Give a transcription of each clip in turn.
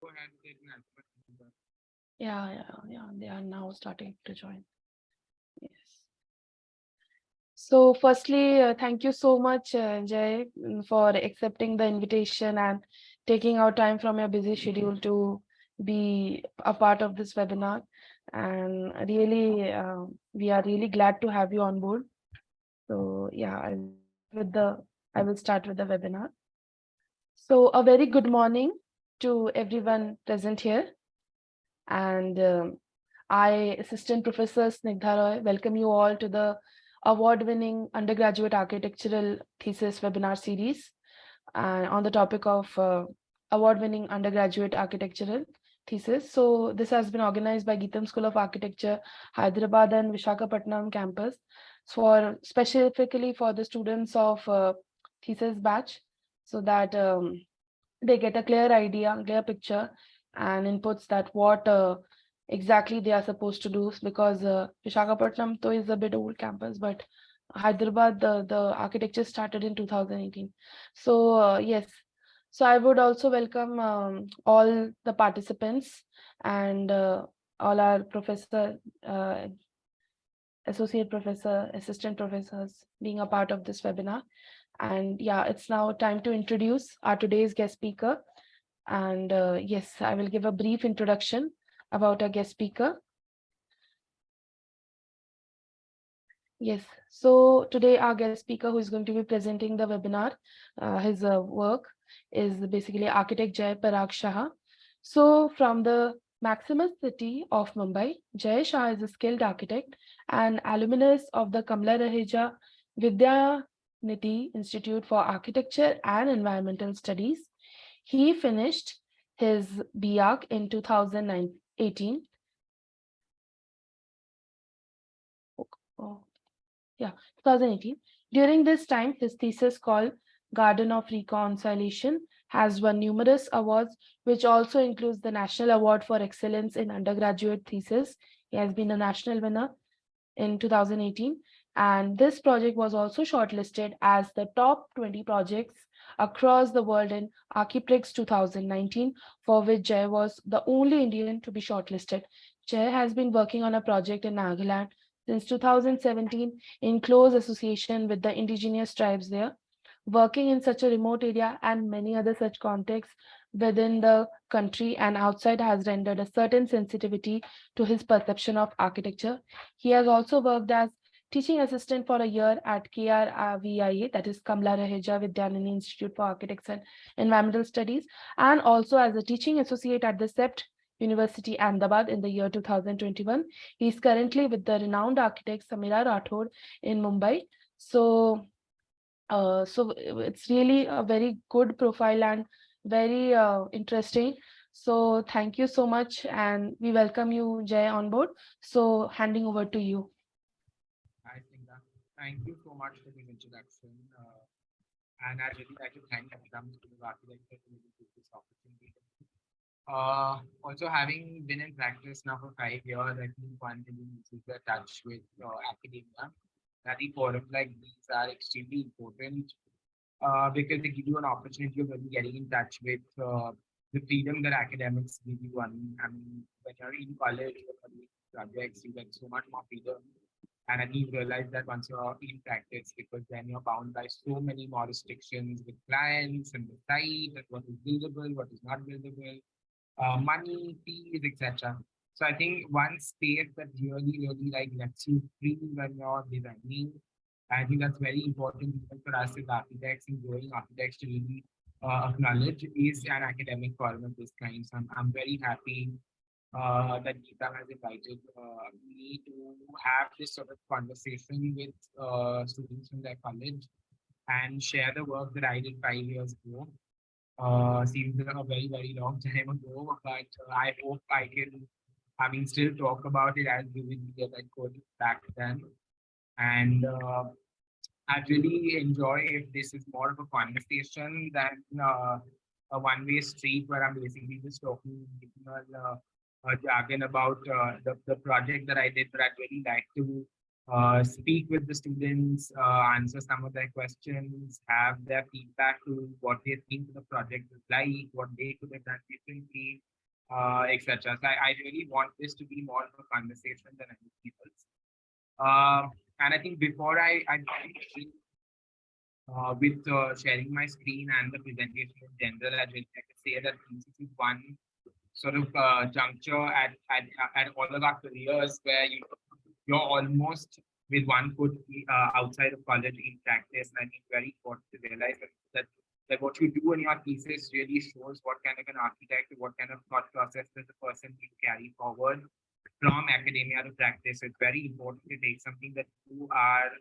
Go ahead with it and Yeah. They are now starting to join. Yes. So, firstly, thank you so much, Jay, for accepting the invitation and taking out time from your busy schedule to be a part of this webinar. And really, we are really glad to have you on board. So, yeah, I will start with the webinar. So, a very good morning to everyone present here. And I, Assistant Professor Snigdha Roy, welcome you all to the award-winning undergraduate architectural thesis webinar series on the topic of award-winning undergraduate architectural thesis. So this has been organized by Geetam School of Architecture, Hyderabad and Vishakhapatnam campus for specifically for the students of thesis batch so that they get a clear idea, clear picture, and inputs that what exactly they are supposed to do. Because Vishakhapatnam though is a bit old campus, but Hyderabad the architecture started in 2018. So yes, so I would also welcome all the participants and all our professor, associate professor, assistant professors being a part of this webinar. And yeah, it's now time to introduce our today's guest speaker. And yes, I will give a brief introduction about our guest speaker. Yes, so today our guest speaker who is going to be presenting the webinar, his work is basically architect Jai Parag Shah. So from the Maximus city of Mumbai, Jai Shah is a skilled architect and alumnus of the Kamla Raheja Vidhyanidhi Institute for Architecture and Environmental Studies. He finished his BArch in 2018. Yeah, 2018. During this time, his thesis called Garden of Reconciliation has won numerous awards, which also includes the National Award for Excellence in Undergraduate Thesis. He has been a national winner in 2018. And this project was also shortlisted as the top 20 projects across the world in Archiprix 2019, for which Jay was the only Indian to be shortlisted. Jay has been working on a project in Nagaland since 2017 in close association with the indigenous tribes there. Working in such a remote area and many other such contexts within the country and outside has rendered a certain sensitivity to his perception of architecture. He has also worked as teaching assistant for a year at KRVIA, that is Kamla Raheja Vidhyanidhi Institute for Architects and Environmental Studies, and also as a teaching associate at the CEPT University Ahmedabad in the year 2021. He is currently with the renowned architect Samira Rathod in Mumbai. So it's really a very good profile and very interesting. So thank you so much, and we welcome you, Jay, on board. So handing over to you. I think that. Thank you so much for this introduction. And I'd really like to thank Amazon School of Architecture for giving me this opportunity. Also, having been in practice now for 5 years, I think one thing is the touch with academia. That the forums like these are extremely important because they give you an opportunity of really getting in touch with the freedom that academics give you. I mean, when you're in college or doing projects, you get so much more freedom. And then you realize that once you're in practice, because then you're bound by so many more restrictions with clients and the site, that what is buildable, what is not buildable, money, fees, etc. So I think one space that really like lets you free when you're designing. I think that's very important even for us as architects and growing architects to really acknowledge is an academic forum of this kind. So I'm very happy that Geeta has invited me to have this sort of conversation with students from their college and share the work that I did 5 years ago. Seems a very long time ago, but I hope I can, I mean, still talk about it as vividly as I could back then. And I'd really enjoy if this is more of a conversation than a one-way street where I'm basically just talking regional jargon about the project that I did. But I'd really like to speak with the students, answer some of their questions, have their feedback to what they think the project is like, what they could have done differently, etc. So I really want this to be more of a conversation than anything else. And I think before I begin, with sharing my screen and the presentation in general, I just like to say that this is one sort of juncture at all of our careers where you're almost with one foot outside of college in practice. And I think very important to realize that what you do in your thesis really shows what kind of an architect, what kind of thought process does the person need to carry forward from academia to practice. It's very important to take something that you are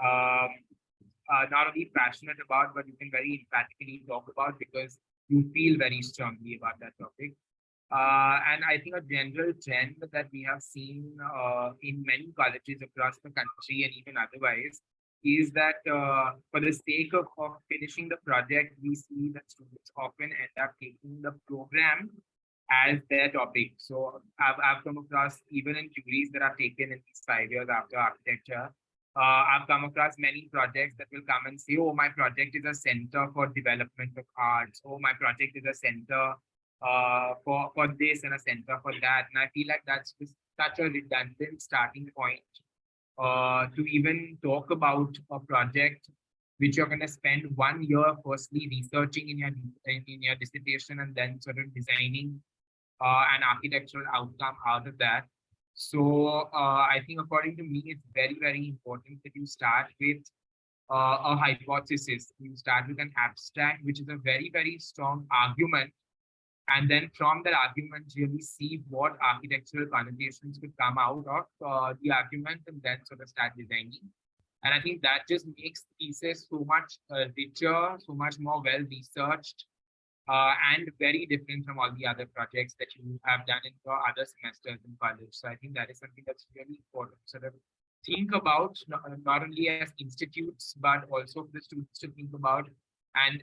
um, not only passionate about, but you can very emphatically talk about because you feel very strongly about that topic. And I think a general trend that we have seen in many colleges across the country and even otherwise is that for the sake of finishing the project, we see that students often end up taking the program as their topic. So I've come across even in degrees that I've taken in these 5 years after architecture, I've come across many projects that will come and say, oh, my project is a center for development of arts. Oh, my project is a center for this and a center for that. And I feel like that's just such a redundant starting point to even talk about a project which you're going to spend 1 year firstly researching in your dissertation and then sort of designing an architectural outcome out of that. So I think according to me, it's very, very important that you start with a hypothesis. You start with an abstract, which is a very, very strong argument. And then from that argument, really see what architectural connotations could come out of the argument and then sort of start designing. And I think that just makes thesis so much richer, so much more well researched, and very different from all the other projects that you have done in your other semesters in college. So I think that is something that's really important to sort of think about, not only as institutes, but also for the students to think about and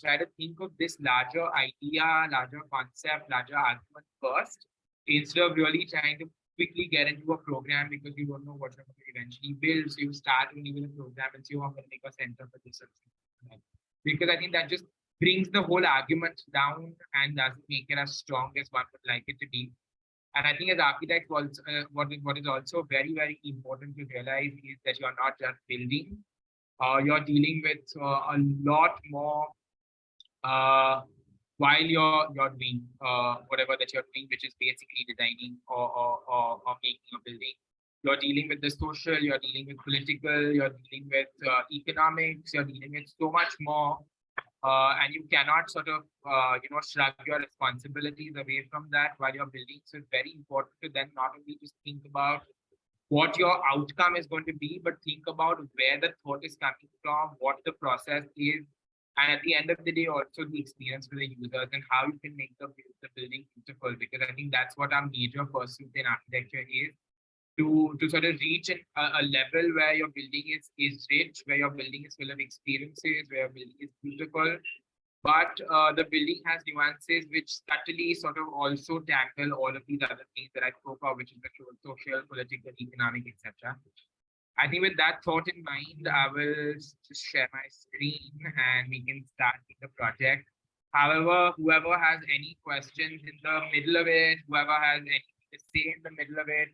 try to think of this larger idea, larger concept, larger argument first, instead of really trying to quickly get into a program because you don't know what you're going to eventually build. So you start only with a program and say, oh, I'm going to make a center for this. Because I think that just brings the whole argument down and doesn't make it as strong as one would like it to be. And I think as architects, what is also very, very important to realize is that you're not just building, you're dealing with a lot more uh, while you're doing whatever that you're doing, which is basically designing or making a building. You're dealing with the social, you're dealing with political, you're dealing with economics, you're dealing with so much more, and you cannot sort of shrug your responsibilities away from that while you're building. So it's very important to then not only just think about what your outcome is going to be, but think about where the thought is coming from, what the process is, and at the end of the day, also the experience for the users and how you can make the building beautiful. Because I think that's what our major pursuit in architecture is, to sort of reach a level where your building is rich, where your building is full of experiences, where your building is beautiful, but the building has nuances which subtly sort of also tackle all of these other things that I spoke of, which is the social, political, economic, etc. I think with that thought in mind, I will just share my screen and we can start with the project. However, whoever has any questions in the middle of it, whoever has anything to say in the middle of it,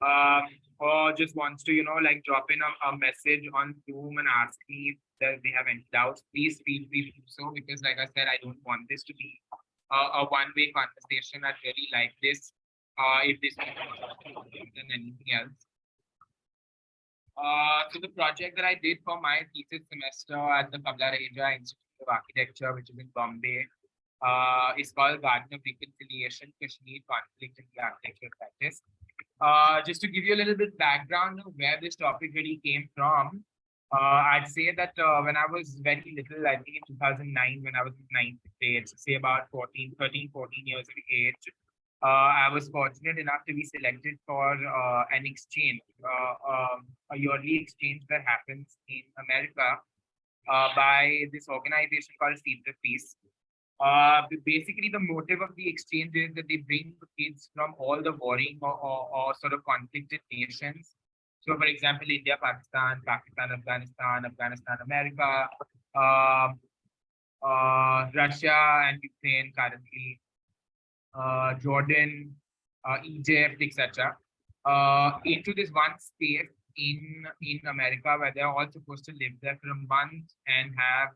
um, or just wants to, like drop in a message on Zoom and ask me if they have any doubts, please feel free to do so. Because like I said, I don't want this to be a one-way conversation. I really like this. If this is more than anything else. So the project that I did for my thesis semester at the Kamla Raheja Institute of Architecture, which is in Bombay, is called Garden of Reconciliation, Kashmir Conflict in the Architectural Practice. Just to give you a little bit background of where this topic really came from, I'd say that when I was very little, I think in 2009, when I was in ninth grade, say about 13, 14 years of age, I was fortunate enough to be selected for an exchange, a yearly exchange that happens in America by this organization called CEPT. Basically, the motive of the exchange is that they bring kids from all the warring or sort of conflicted nations So, for example, India, Pakistan, Pakistan, Afghanistan, Afghanistan, America, um, Russia and Ukraine currently, Jordan, Egypt, etc. Into this one space in America where they're all supposed to live there for a month and have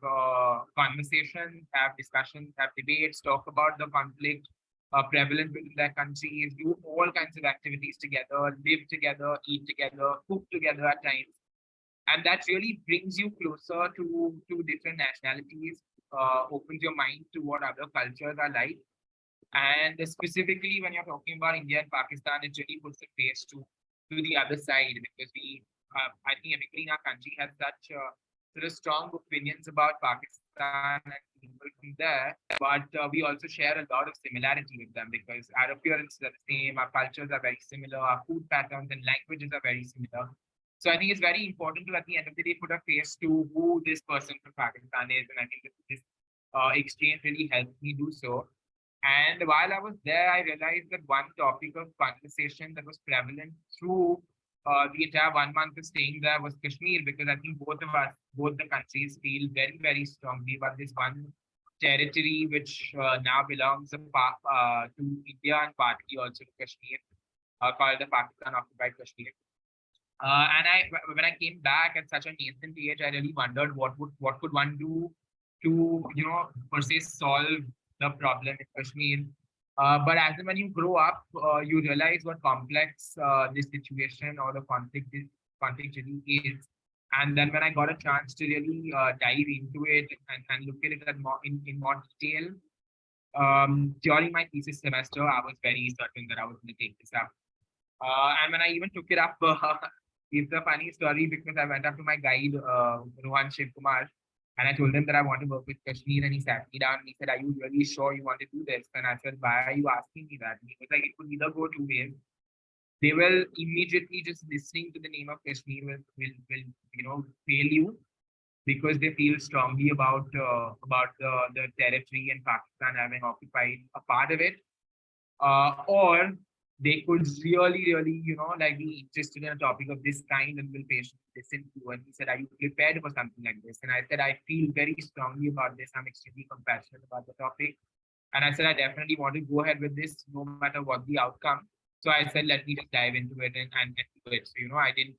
conversations, have discussions, have debates, talk about the conflict prevalent within their countries, do all kinds of activities together, live together, eat together, cook together at times, and that really brings you closer to different nationalities, opens your mind to what other cultures are like. And specifically, when you're talking about India and Pakistan, it really puts a face to the other side because I think everybody in our country has such sort of strong opinions about Pakistan and people from there, but we also share a lot of similarity with them because our appearances are the same, our cultures are very similar, our food patterns and languages are very similar. So I think it's very important to, at the end of the day, put a face to who this person from Pakistan is, and I think this exchange really helped me do so. And while I was there, I realized that one topic of conversation that was prevalent through the entire 1 month of staying there was Kashmir, because I think both of us, both the countries, feel very, very strongly about this one territory which now belongs to India and partly also to Kashmir, called the Pakistan occupied Kashmir. When I came back at such a nascent age, I really wondered what could one do to per se solve the problem in Kashmir. But as and when you grow up, you realize what complex this situation or the conflict really is. And then when I got a chance to really dive into it and look at it in more detail, during my thesis semester, I was very certain that I was going to take this up. And when I even took it up, it's a funny story because I went up to my guide, Rohan Shiv Kumar, and I told him that I want to work with Kashmir. And he sat me down and he said, "Are you really sure you want to do this?" And I said, "Why are you asking me that?" And he was like, "It could either go two ways. They will immediately just listening to the name of Kashmir will fail you because they feel strongly about the territory and Pakistan having occupied a part of it, or they could really, really, like be interested in a topic of this kind and will patiently listen to. And he said, "Are you prepared for something like this?" And I said, "I feel very strongly about this. I'm extremely compassionate about the topic." And I said, "I definitely want to go ahead with this no matter what the outcome." So I said, "Let me just dive into it and do it." So, I didn't,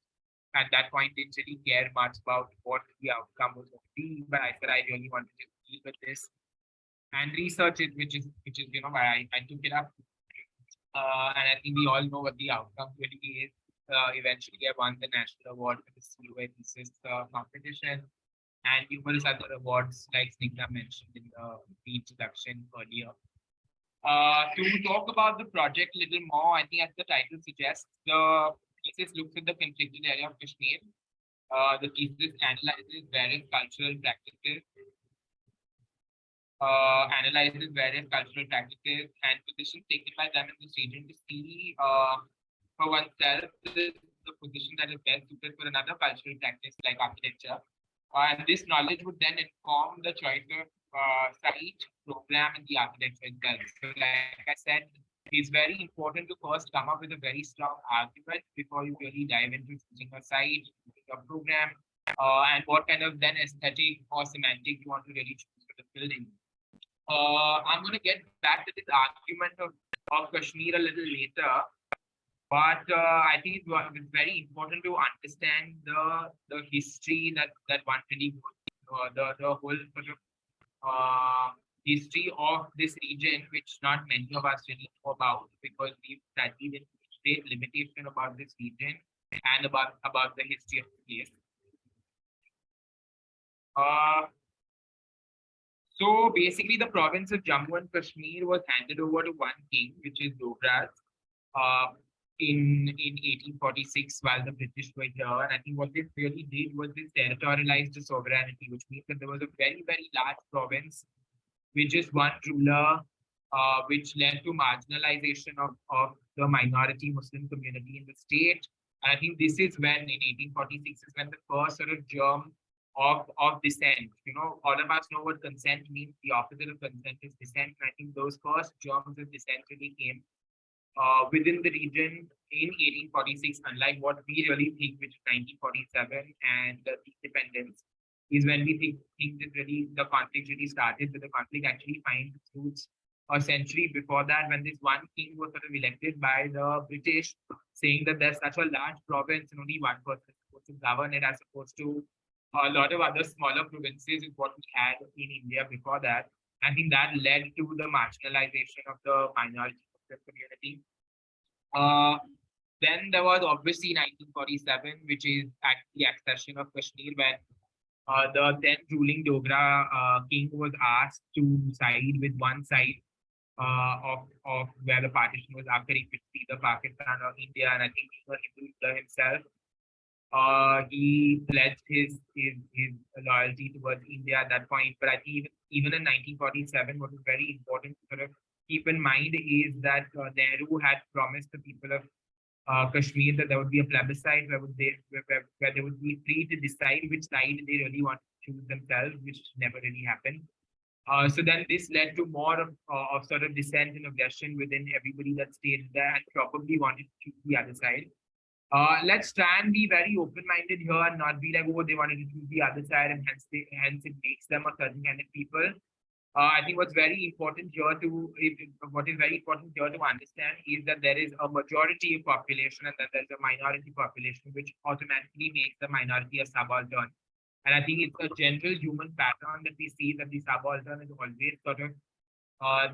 at that point, didn't really care much about what the outcome was going to be. But I said, I really want to just deal with this and research it, which is, why I took it up. And I think we all know what the outcome really is. Eventually, I won the national award for the COA thesis competition and numerous other awards, like Snigdha mentioned in the introduction earlier. To talk about the project a little more, I think as the title suggests, the thesis looks at the conflicted area of Kashmir. The thesis analyzes various cultural practices and positions taken by them in this region to see for oneself the position that is best suited for another cultural practice like architecture. And this knowledge would then inform the choice of site, program, and the architecture itself. So, like I said, it's very important to first come up with a very strong argument before you really dive into choosing a site, choosing a program, and what kind of then aesthetic or semantic you want to really choose for the building. I'm going to get back to this argument of Kashmir a little later, but I think it's very important to understand the history that one really the whole sort of history of this region, which not many of us really know about because we've studied in great limitation about this region and about the history of the place. So basically, the province of Jammu and Kashmir was handed over to one king, which is Dograj, in 1846 while the British were here. And I think what this really did was this territorialized the sovereignty, which means that there was a very, very large province with just one ruler, which led to marginalization of the minority Muslim community in the state. And I think this is when, in 1846, is when the first sort of germ of dissent. All of us know what consent means. The opposite of consent is dissent. And I think those first germs of dissent really came within the region in 1846, unlike what we really think, which is 1947 and the independence, is when we think that really the conflict really started. But the conflict actually finds its roots a century before that, when this one king was sort of elected by the British, saying that there's such a large province and only one person is supposed to govern it, as opposed to a lot of other smaller provinces, is what we had in India before that. I think that led to the marginalization of the minority of the community. Uh, then there was obviously 1947, which is at the accession of Kashmir, when the then ruling Dogra king was asked to side with one side of where the partition was occurring, which is either Pakistan or India. And I think he was Hindu leader himself. He pledged his loyalty towards India at that point. But I think even in 1947, what was very important to sort of keep in mind is that Nehru had promised the people of Kashmir that there would be a plebiscite where they would be free to decide which side they really want to choose themselves, which never really happened. So then this led to more of sort of dissent and aggression within everybody that stayed there and probably wanted to choose the other side. Let's try and be very open-minded here and not be like, oh, they wanted to choose the other side and hence it makes them a certain kind of people. I think what's very important here what is very important here to understand is that there is a majority population and that there's a minority population, which automatically makes the minority a subaltern. And I think it's a general human pattern that we see that the subaltern is always sort of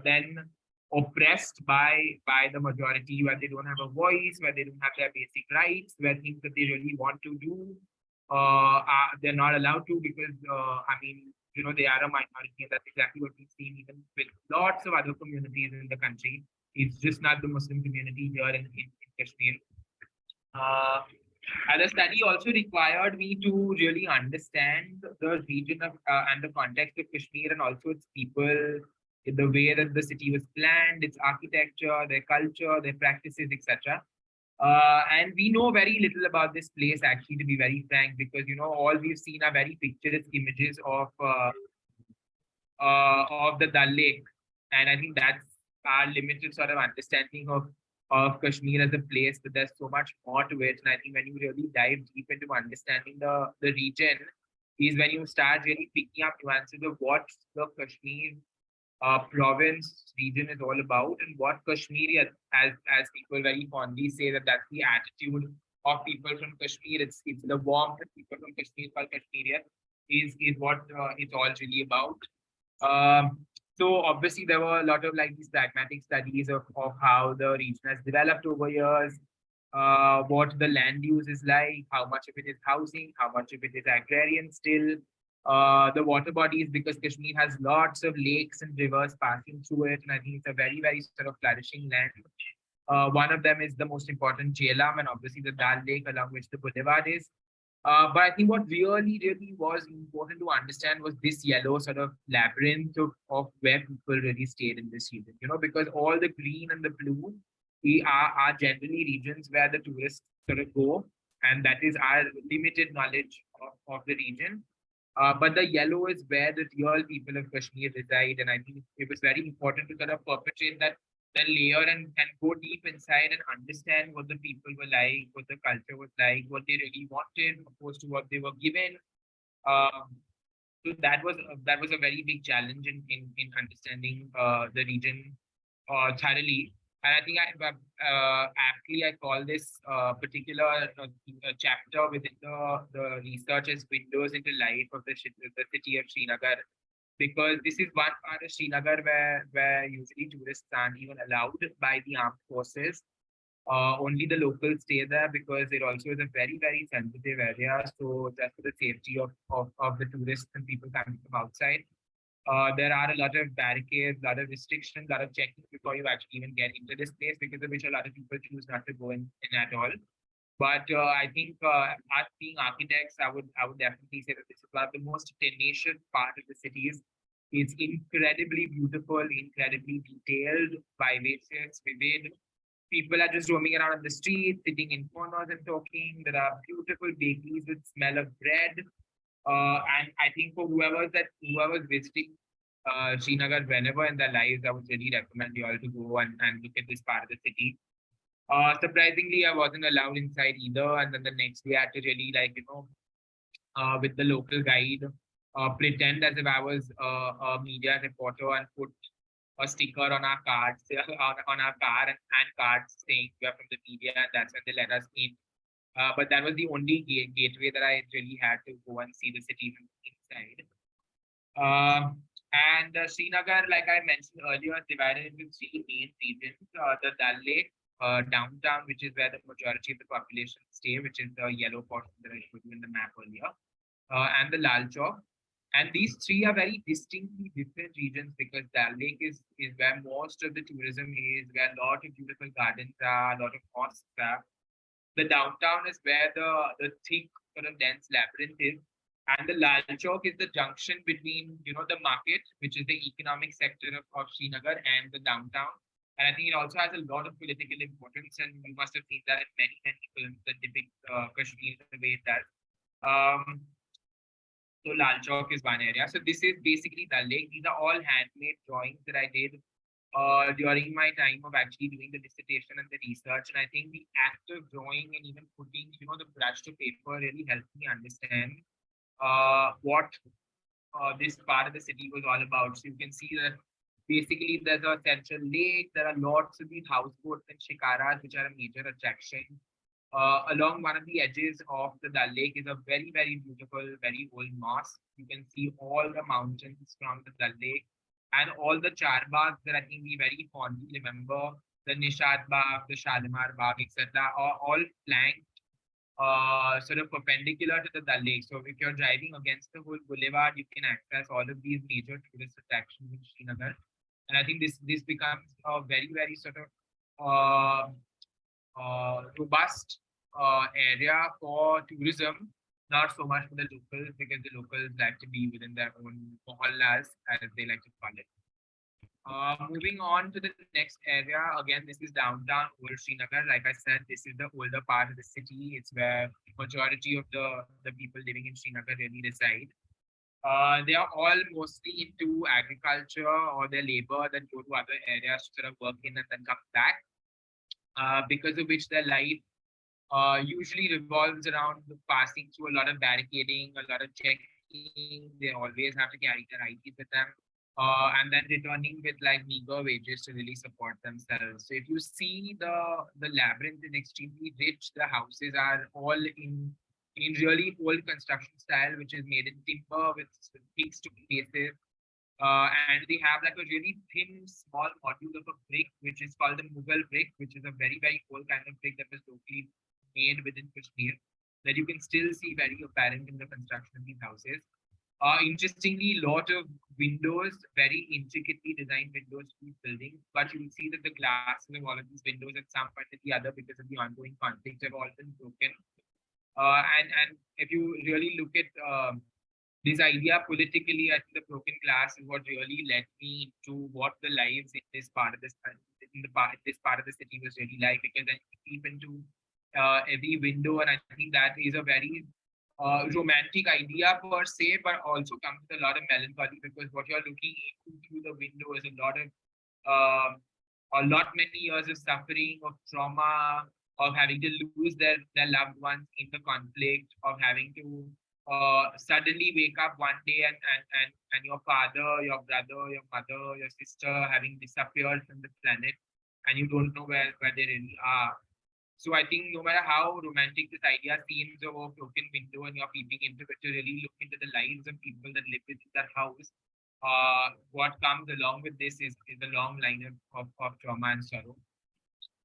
then oppressed by the majority, where they don't have a voice, where they don't have their basic rights, where things that they really want to do, they're not allowed to because they are a minority, and that's exactly what we've seen even with lots of other communities in the country. It's just not the Muslim community here in Kashmir. And the study also required me to really understand the region of and the context of Kashmir and also its people, the way that the city was planned, its architecture, their culture, their practices, etc. And we know very little about this place, actually, to be very frank, because all we've seen are very picturesque images of the Dal Lake, and I think that's our limited sort of understanding of Kashmir as a place. But there's so much more to it, and I think when you really dive deep into understanding the region, is when you start really picking up nuances of what the Kashmir province region is all about, and what Kashmir, as people very fondly say, that's the attitude of people from Kashmir. It's the warmth that people from Kashmir call Kashmirian is what it's all really about. So obviously there were a lot of like these pragmatic studies of how the region has developed over years, what the land use is like, how much of it is housing, how much of it is agrarian still, the water bodies, because Kashmir has lots of lakes and rivers passing through it, and I think it's a very, very sort of flourishing land. One of them is the most important, Jhelum, and obviously the Dal Lake, along which the boulevard is. But I think what really, really was important to understand was this yellow sort of labyrinth of where people really stayed in this region, because all the green and the blue are generally regions where the tourists sort of go, and that is our limited knowledge of the region. But the yellow is where the real people of Kashmir reside, and I think it was very important to sort of perpetrate that the layer and go deep inside and understand what the people were like, what the culture was like, what they really wanted, opposed to what they were given. So that was a very big challenge in understanding the region thoroughly. And I think aptly I call this particular chapter within the research as windows into life of the city of Srinagar, because this is one part of Srinagar where usually tourists aren't even allowed by the armed forces. Only the locals stay there because it also is a very, very sensitive area. So just for the safety of the tourists and people coming from outside, there are a lot of barricades, a lot of restrictions, a lot of checking before you actually even get into this place, because of which a lot of people choose not to go in at all. But I think us being architects, I would definitely say that this is one of the most tenacious part of the cities. It's incredibly beautiful, incredibly detailed, vivacious, vivid. People are just roaming around on the street, sitting in corners and talking. There are beautiful bakeries with smell of bread. And I think for whoever's visiting Srinagar whenever in their lives, I would really recommend you all to go and look at this part of the city. Surprisingly, I wasn't allowed inside either, and then the next day I had to really with the local guide, pretend as if I was a media reporter and put a sticker on our cards, on our car and cards saying we are from the media, and that's when they let us in. But that was the only gateway that I really had to go and see the city from inside. And Srinagar, like I mentioned earlier, is divided into three main regions. The Dal Lake, downtown, which is where the majority of the population stay, which is the yellow portion that I showed you in the map earlier, and the Lal Chowk. And these three are very distinctly different regions because Dal Lake is where most of the tourism is, where a lot of beautiful gardens are, a lot of mosques are. The downtown is where the thick, sort of dense labyrinth is. And the Lal Chowk is the junction between, the market, which is the economic sector of Srinagar, and the downtown. And I think it also has a lot of political importance, and you must have seen that in many, many films that depict Kashmir the way it does. Um, so Lal Chowk is one area. So this is basically the lake. These are all handmade drawings that I did during my time of actually doing the dissertation and the research. And I think the act of drawing and even putting, the brush to paper really helped me understand what this part of the city was all about. So you can see that basically there's a central lake. There are lots of these houseboats and shikaras, which are a major attraction. Along one of the edges of the Dal Lake is a very, very beautiful, very old mosque. You can see all the mountains from the Dal Lake and all the charbags that I think we very fondly remember, the Nishat Bagh, the Shalimar Bagh, etc., are all flanked sort of perpendicular to the Dal Lake. So if you're driving against the whole boulevard, you can access all of these major tourist attractions in Srinagar. And I think this becomes a very, very sort of robust area for tourism, not so much for the locals, because the locals like to be within their own mohallas, as they like to call it. Moving on to the next area, again, this is downtown Old Srinagar. Like I said, this is the older part of the city. It's where majority of the people living in Srinagar really reside. They are all mostly into agriculture or their labor, then go to other areas to sort of work in and then come back. Because of which their life usually revolves around passing through a lot of barricading, a lot of checking. They always have to carry their IDs with them. And then returning with like meager wages to really support themselves. So if you see the labyrinth is extremely rich. The houses are all in really old construction style, which is made in timber with thick stone bases. And they have like a really thin, small module of a brick, which is called the Mughal brick, which is a very, very old kind of brick that was locally made within Kashmir, that you can still see very apparent in the construction of these houses. Interestingly, lot of windows, very intricately designed windows to these buildings, but you will see that the glasses of all of these windows at some point or the other, because of the ongoing conflicts, have all been broken. And if you really look at this idea politically, I think the broken glass is what really led me to what the lives in this part of this part of the city was really like, because then you peep into every window, and I think that is a very romantic idea per se, but also comes with a lot of melancholy, because what you're looking into through the window is a lot many years of suffering, of trauma, of having to lose their loved ones in the conflict, of having to suddenly wake up one day and your father, your brother, your mother, your sister having disappeared from the planet, and you don't know where they really are. So I think no matter how romantic this idea seems of a broken window and you're peeping into it, to really look into the lives of people that live within that house, what comes along with this is a long line of trauma and sorrow.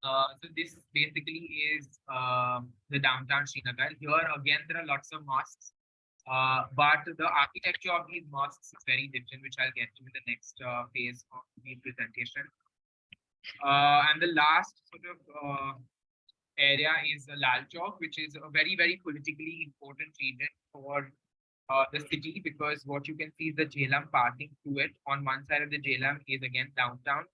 So this basically is the downtown Srinagar. Here again, there are lots of mosques, but the architecture of these mosques is very different, which I'll get to in the next phase of the presentation. And the last sort of area is Lal Chowk, which is a very, very politically important region for the city, because what you can see is the Jhelum passing through it. On one side of the Jhelum is again downtown.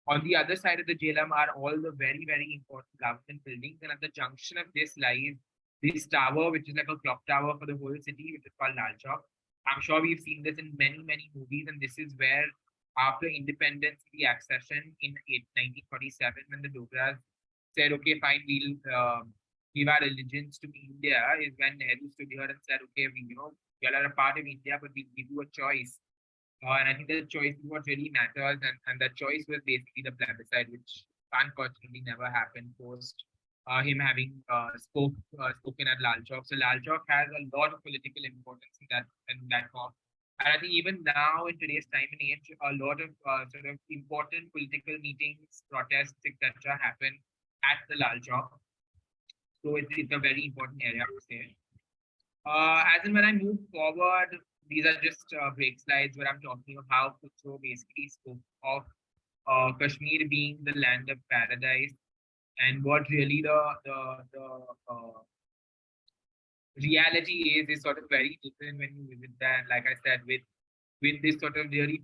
On the other side of the Jhelum are all the very, very important government buildings. And at the junction of this lies this tower, which is like a clock tower for the whole city, which is called Lal Chowk. I'm sure we've seen this in many, many movies, and this is where, after independence, the accession in 1947, when the Dogras said, okay, fine, we'll give our allegiance to India, is when Nehru stood here and said, okay, we are a part of India, but we'll give you a choice. And I think that choice is what really matters, and that choice was basically the plebiscite, which unfortunately never happened post him having spoken at Lal Chowk. So Lal Chowk has a lot of political importance in that form. And I think even now in today's time and age, a lot of sort of important political meetings, protests, etc., happen at the Lal Chowk. So it's a very important area to say. As in when I move forward, these are just break slides where I'm talking of how Khusro basically spoke of Kashmir being the land of paradise, and what really the reality is sort of very different when you visit there. Like I said, with this sort of really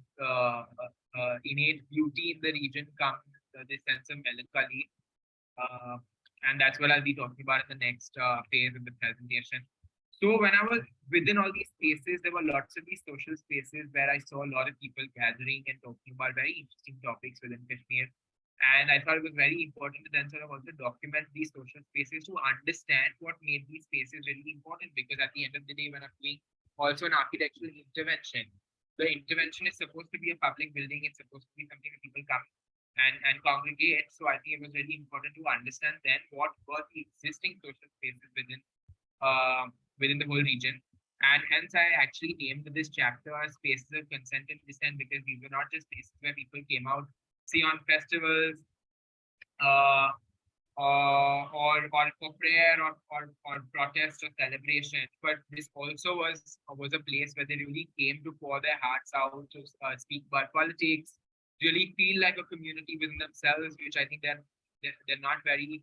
innate beauty in the region comes this sense of melancholy, uh, and that's what I'll be talking about in the next phase of the presentation. So when I was within all these spaces, there were lots of these social spaces where I saw a lot of people gathering and talking about very interesting topics within Kashmir. And I thought it was very important to then sort of also document these social spaces to understand what made these spaces really important. Because at the end of the day, when I'm doing also an architectural intervention, the intervention is supposed to be a public building. It's supposed to be something that people come and congregate. So I think it was really important to understand then what were the existing social spaces within the whole region. And hence, I actually named this chapter as Spaces of Consent and Dissent, because these were not just places where people came out, see, on festivals, uh, or for prayer or protest or celebration, but this also was a place where they really came to pour their hearts out, to speak about politics, really feel like a community within themselves, which I think they're not very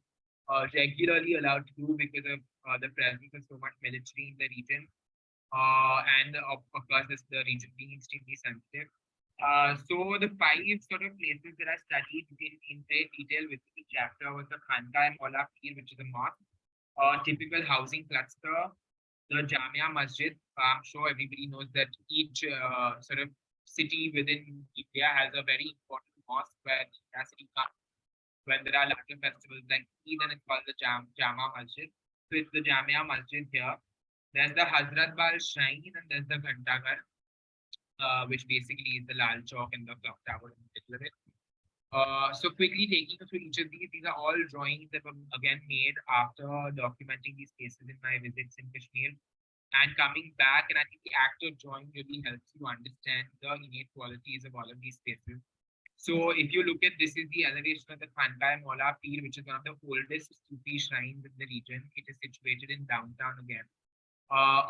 regularly allowed to do because of the presence of so much military in the region, and of course the region being extremely sensitive. So the five sort of places that I studied in great detail within the chapter was the Khanka Maula Pir, which is a mosque, a typical housing cluster, the Jamia Masjid. I'm sure everybody knows that each sort of city within India has a very important mosque where the capacity comes when there are larger festivals like Eid, and it's called the Jama Masjid. So it's the Jamia Masjid here. There's the Hazrat Bal Shrine, and there's the Ghantaghar, which basically is the Lal Chowk and the clock tower in the middle of it. So quickly taking you through each of these are all drawings that were again made after documenting these cases in my visits in Kashmir and coming back. And I think the act of drawing really helps you understand the innate qualities of all of these spaces. So if you look at, this is the elevation of the Khanka Maula Pir, which is one of the oldest Sufi shrines in the region. It is situated in downtown again,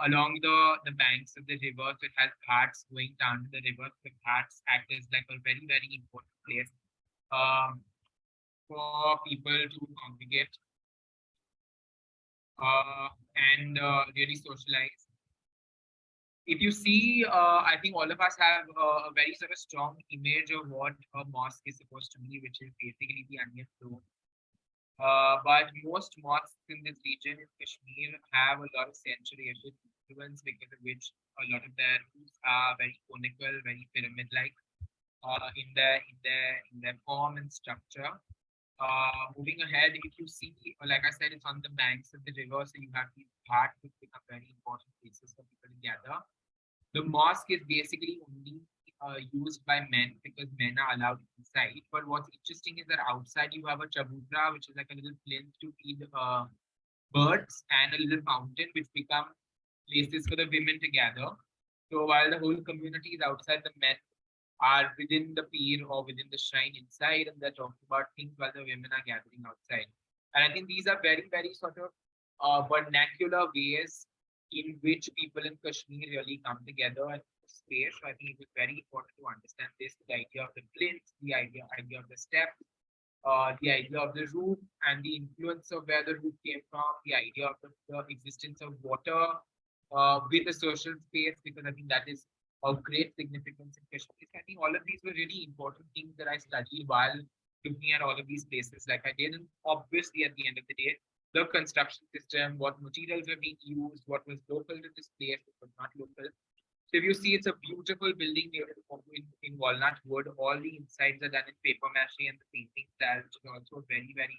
along the banks of the river. So it has ghats going down to the river. The ghats act as like a very, very important place um, for people to congregate and really socialize. If you see, I think all of us have a very sort of strong image of what a mosque is supposed to be, which is basically the onion stone. But most mosques in this region in Kashmir have a lot of Central Asian influence, because of which a lot of their roofs are very conical, very pyramid-like in their form and structure. Moving ahead, if you see, like I said, it's on the banks of the river, so you have these ghats, which become very important places for people to gather. The mosque is basically only used by men, because men are allowed inside. But what's interesting is that outside you have a chabutra, which is like a little plinth to feed birds, and a little fountain, which become places for the women to gather. So while the whole community is outside, the men are within the pier or within the shrine inside, and they're talking about things while the women are gathering outside. And I think these are very, very sort of vernacular ways in which people in Kashmir really come together and space. So I think it was very important to understand this, the idea of the plinth, the idea of the step, the idea of the roof, and the influence of where the roof came from, the idea of the existence of water with a social space, because I think that is of great significance in Kashmir. I think all of these were really important things that I studied while looking at all of these places, like I did. And obviously, at the end of the day, the construction system, what materials were being used, what was local to this place, what was not local. So if you see, it's a beautiful building made in walnut wood. All the insides are done in paper mache, and the painting style, which is also very, very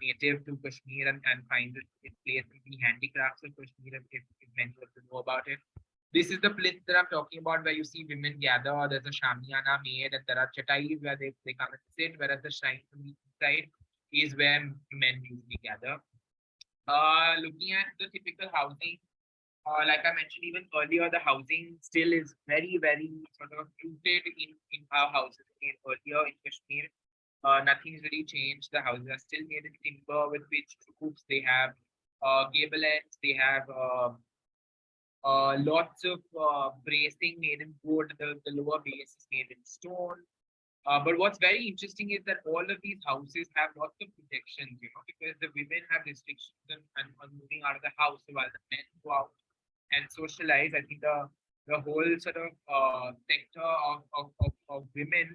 native to Kashmir, and finds its place in the handicrafts of Kashmir, if many of you know about it. This is the plinth that I'm talking about, where you see women gather. There's a shamiana made, and there are chatais where they come and sit, whereas the shrine from the inside is where men usually gather. Looking at the typical housing, like I mentioned even earlier, the housing still is very, very sort of rooted in how houses were made earlier in Kashmir. Nothing's really changed. The houses are still made in timber with pitched roofs. They have gable ends. They have lots of bracing made in wood. The lower base is made in stone. But what's very interesting is that all of these houses have lots of protections, because the women have restrictions on moving out of the house, so while the men go out and socialize. I think the whole sort of sector of women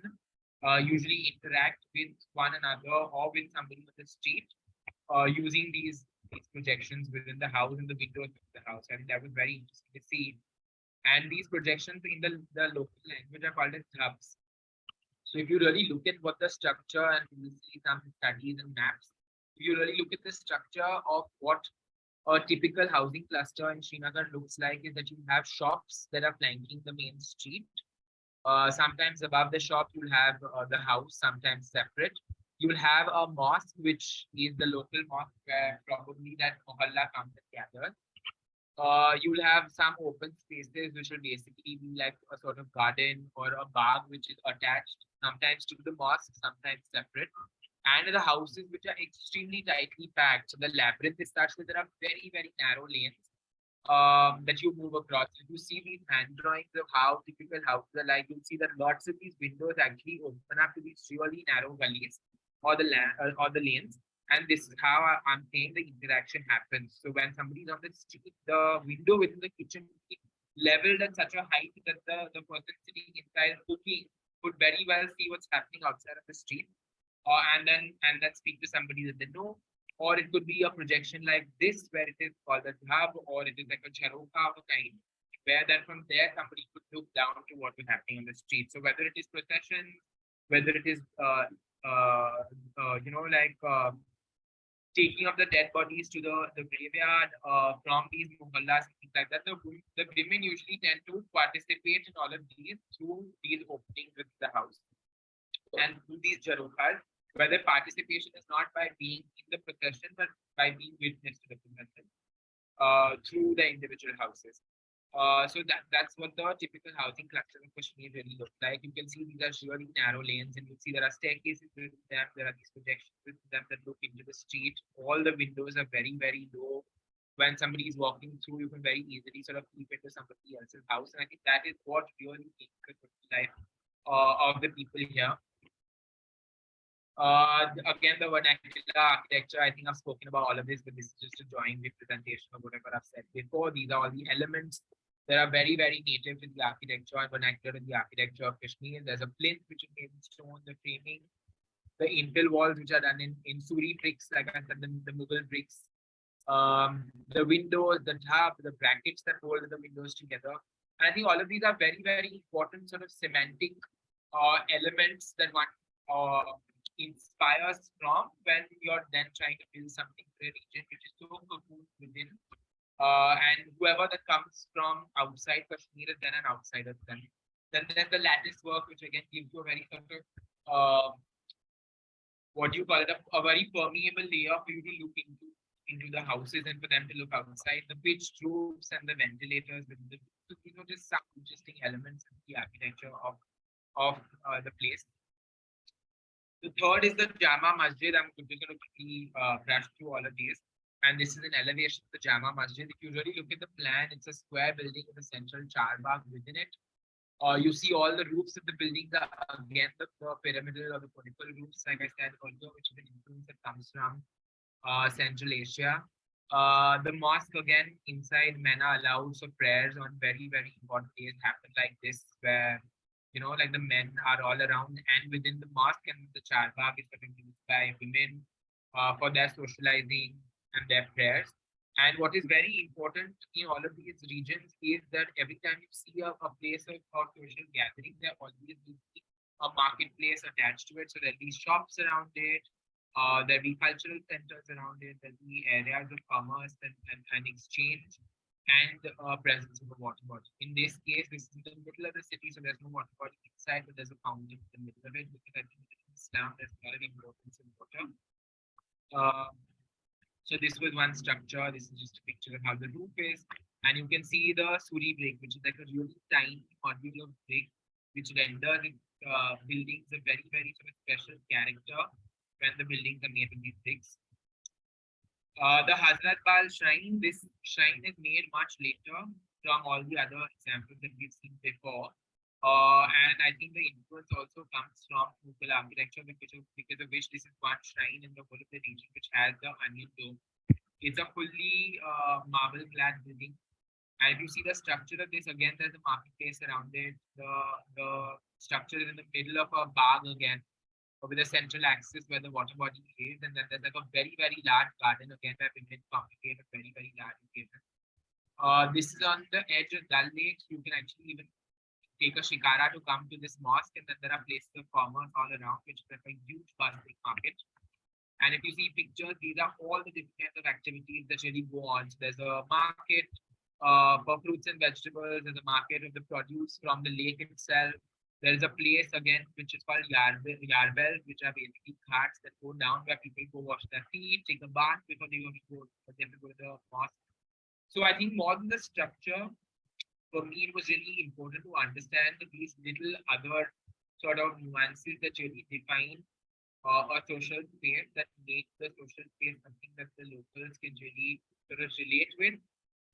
usually interact with one another or with somebody on the street using these projections within the house and the windows of the house. I think that was very interesting to see. And these projections in the local language are called as hubs. So if you really look at what the structure, and you will see some studies and maps, if you really look at the structure of what a typical housing cluster in Srinagar looks like, is that you have shops that are flanking the main street. Sometimes above the shop, you'll have the house, sometimes separate. You'll have a mosque, which is the local mosque where probably that mohalla comes and gathers. You'll have some open spaces, which will basically be like a sort of garden or a bagh, which is attached sometimes to the mosque, sometimes separate. And the houses, which are extremely tightly packed. So the labyrinth is such that there are very, very narrow lanes that you move across. If you see these hand drawings of how typical houses are like, you'll see that lots of these windows actually open up to these really narrow gullies or the lanes. And this is how I'm saying the interaction happens. So when somebody's on the street, the window within the kitchen is leveled at such a height that the person sitting inside cooking could very well see what's happening outside of the street. And then speak to somebody that they know. Or it could be a projection like this, where it is called a hub, or it is like a charoka of a kind, where then from there somebody could look down to what is happening on the street. So whether it is procession, whether it is taking of the dead bodies to the graveyard from these muhallas, things like that, the women usually tend to participate in all of these through these openings with the house and through these jarokas, where the participation is not by being in the procession, but by being witness to the procession through the individual houses. So that's what the typical housing cluster in Kashmir really looks like. You can see these are really narrow lanes, and you see there are staircases with them. There are these projections with them that look into the street. All the windows are very, very low. When somebody is walking through, you can very easily sort of peep into somebody else's house. And I think that is what really makes the life of the people here. Again, the vernacular architecture, I think I've spoken about all of this, but this is just a drawing representation of whatever I've said before. These are all the elements that are very, very native to the architecture and vernacular in the architecture of Kashmir. There's a plinth, which is made in stone, the framing, the infill walls, which are done in Suri bricks, like I said, the Mughal bricks. The windows, the top, the brackets that hold the windows together. And I think all of these are very, very important sort of semantic elements that one inspires from when you're then trying to build something for a region which is so cocooned within. And whoever that comes from outside Kashmir is then an outsider to them. Then there's the lattice work, which again gives you a very sort of what do you call it, a very permeable layer for you to look into the houses and for them to look outside. The pitched roofs and the ventilators, so these are just some interesting elements in the architecture of the place. The third is the Jama Masjid. I'm just going to quickly brush through all of these. And this is an elevation of the Jama Masjid. If you really look at the plan, it's a square building with a central charbagh within it. You see all the roofs of the buildings are again the pyramidal or the conical roofs, like I said earlier, which is an influence that comes from Central Asia. The mosque again inside MENA allows for prayers on very, very important days happen like this, where like the men are all around and within the mosque, and the charbagh is used by women for their socializing and their prayers. And what is very important in all of these regions is that every time you see a place of social gathering, there always will be a marketplace attached to it. So there'll be shops around it, there'll be cultural centers around it, there'll be areas of commerce and exchange and presence of a water body. In this case, this is in the middle of the city, so there's no water body inside, but there's a fountain in the middle of it because I think in Islam there's a lot of importance in water. Uh, so this was one structure. This is just a picture of how the roof is. And you can see the Suri brick, which is like a really tiny modular brick, which renders buildings a very, very sort of special character when the buildings are made with these bricks. The Hazrat Bal shrine, this shrine is made much later from all the other examples that we've seen before. And I think the influence also comes from Mughal architecture because of which this is one shrine in the whole of the region which has the onion dome. It's a fully marble clad building. And if you see the structure of this, again, there's a marketplace around it. The structure is in the middle of a bagh again, with a central axis where the water body is, and then there's like a very, very large garden again where women congregate, a very, very large occasion. This is on the edge of Dal Lake. You can actually even take a shikara to come to this mosque, and then there are places of commerce all around, which is like a huge bustling market. And if you see pictures, these are all the different kinds of activities that really go on. So there's a market for fruits and vegetables. There's a market of the produce from the lake itself. There is a place again which is called Yarbel, which are basically carts that go down where people go wash their feet, take a bath before they go to the mosque. So I think more than the structure, for me, it was really important to understand these little other sort of nuances that really define a social space, that make the social space something that the locals can really sort of relate with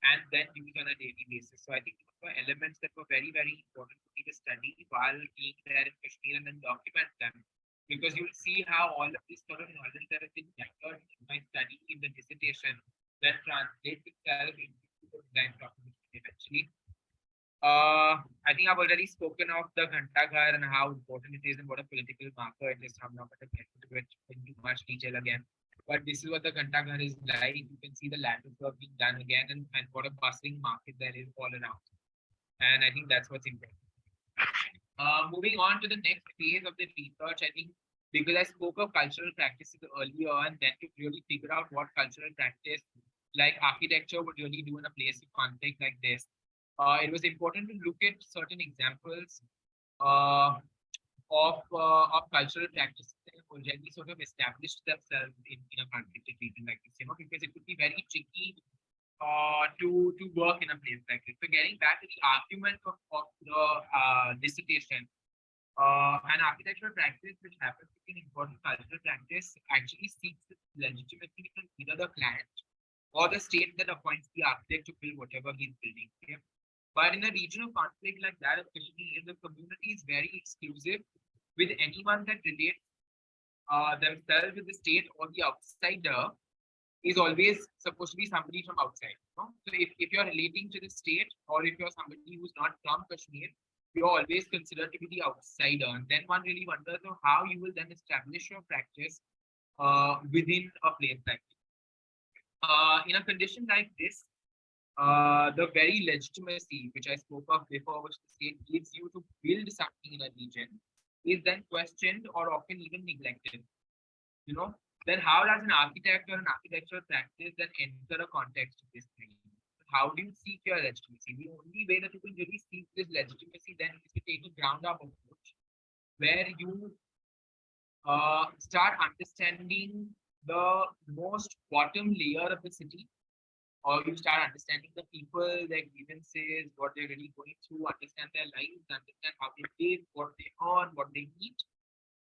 and then use on a daily basis. So I think these were elements that were very, very important for me to study while being there in Kashmir and then document them. Because you'll see how all of this sort of knowledge that has been gathered in my study in the dissertation that translates itself into the design documentation eventually. I think I've already spoken of the Ghantaghar and how important it is and what a political marker it is. I'm not going to get into it in too much detail again. But this is what the Ghantaghar is like. You can see the land work being done again and what a bustling market there is all around. And I think that's what's important. Moving on to the next phase of the research, I think because I spoke of cultural practices earlier and then to really figure out what cultural practice like architecture would really do in a place of conflict like this. It was important to look at certain examples of cultural practices that have already sort of established themselves in a conflicted region like this, because it would be very tricky to work in a place like this. So getting back to the argument of the dissertation, an architectural practice which happens to be an important cultural practice actually seeks legitimacy from either the client or the state that appoints the architect to build whatever he's building. Okay? But in a region of conflict like that of Kashmir, the community is very exclusive with anyone that relates themselves with the state or the outsider is always supposed to be somebody from outside. So if you're relating to the state or if you're somebody who's not from Kashmir, you're always considered to be the outsider. And then one really wonders how you will then establish your practice within a place like this. In a condition like this, the very legitimacy which I spoke of before, which the state gives you to build something in a region, is then questioned or often even neglected. Then how does an architect or an architectural practice then enter a context of this thing? How do you seek your legitimacy? The only way that you can really seek this legitimacy then is to take a ground up approach where you start understanding the most bottom layer of the city, or you start understanding the people, their grievances, what they're really going through, understand their lives, understand how they live, what they earn, what they eat,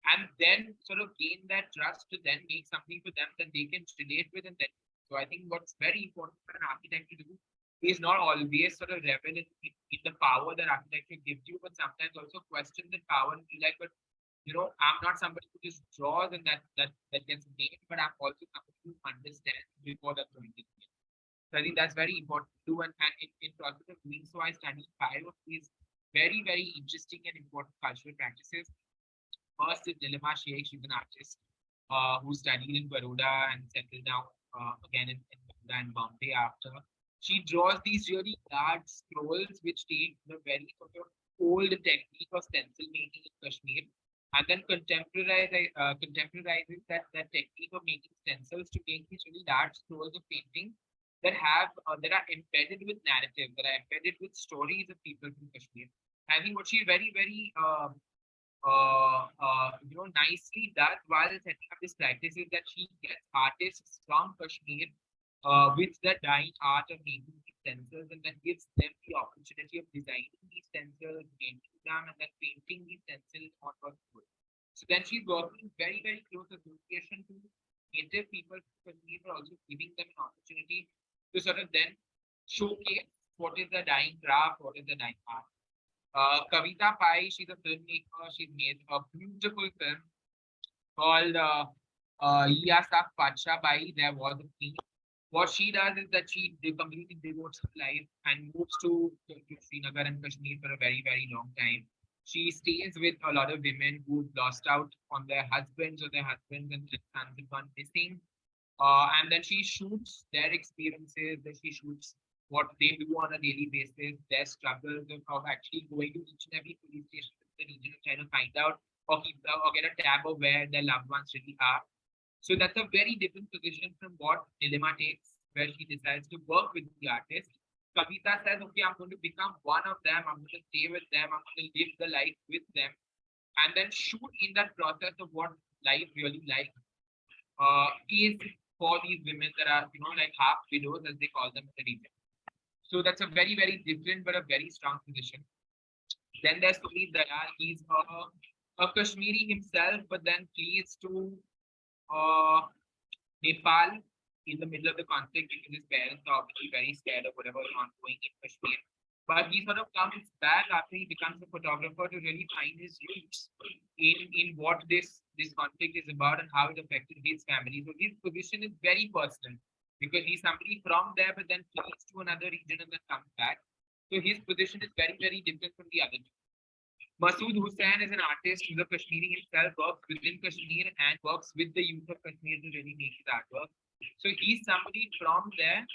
and then sort of gain that trust to then make something for them that they can relate with. And then, so I think what's very important for an architect to do is not always sort of revel in the power that architecture gives you, but sometimes also question that power and be like, but I'm not somebody who just draws and that gets made, but I'm also somebody who understands before that going to be. So I think that's very important to do. And in process of doing so, I studied 5 of these very, very interesting and important cultural practices. First is Nilima Sheikh. She's an artist who studied in Baroda and settled down again in and Bombay after. She draws these really large scrolls which take the very sort of old technique of stencil making in Kashmir and then contemporizes that technique of making stencils to make these really large scrolls of painting that are embedded with narrative, that are embedded with stories of people from Kashmir. I think what she nicely does while setting up this practice is that she gets artists from Kashmir with the dying art of making these stencils and then gives them the opportunity of designing these stencils, painting them, and then painting these stencils on her wood. So then she's working very, very close association to native people from Kashmir, but also giving them an opportunity to sort of then showcase what is the dying craft, what is the dying art. Kavita Pai, she's a filmmaker. She's made a beautiful film called Yasak Pacha Bai, There Was a King. What she does is that she completely devotes her life and moves to Srinagar and Kashmir for a very, very long time. She stays with a lot of women who've lost out on their husbands or their husbands and their sons have gone missing. And then she shoots their experiences, that she shoots what they do on a daily basis, their struggles of actually going to each and every police station in the region and trying to find out or get a tab of where their loved ones really are. So that's a very different position from what Nilima takes, where she decides to work with the artist. Kavita says, okay, I'm going to become one of them, I'm going to stay with them, I'm going to live the life with them, and then shoot in that process of what life really like is for these women that are, like half widows, as they call them in the region. So that's a very, very different but a very strong position. Then there's Sumit Dayal. He's a Kashmiri himself, but then flees to Nepal in the middle of the conflict because his parents are obviously very scared of whatever is ongoing in Kashmir. But he sort of comes back after he becomes a photographer to really find his roots in what this conflict is about and how it affected his family. So his position is very personal because he's somebody from there, but then flees to another region and then comes back. So his position is very, very different from the other two. Masood Hussain is an artist who's a Kashmiri himself, works within Kashmir and works with the youth of Kashmir to really make his artwork. So he's somebody from there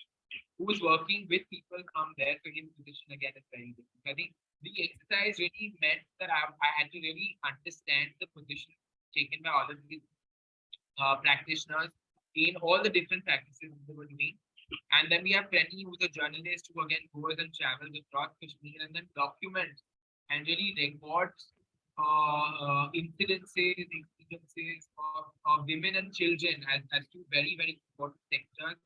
who's working with people from there. So his position again is very different. I think the exercise really meant that I had to really understand the position taken by all of these practitioners in all the different practices they were doing. And then we have Penny, who's a journalist who again goes and travels across Kashmir and then documents and really records incidences, experiences of women and children as two very, very important sectors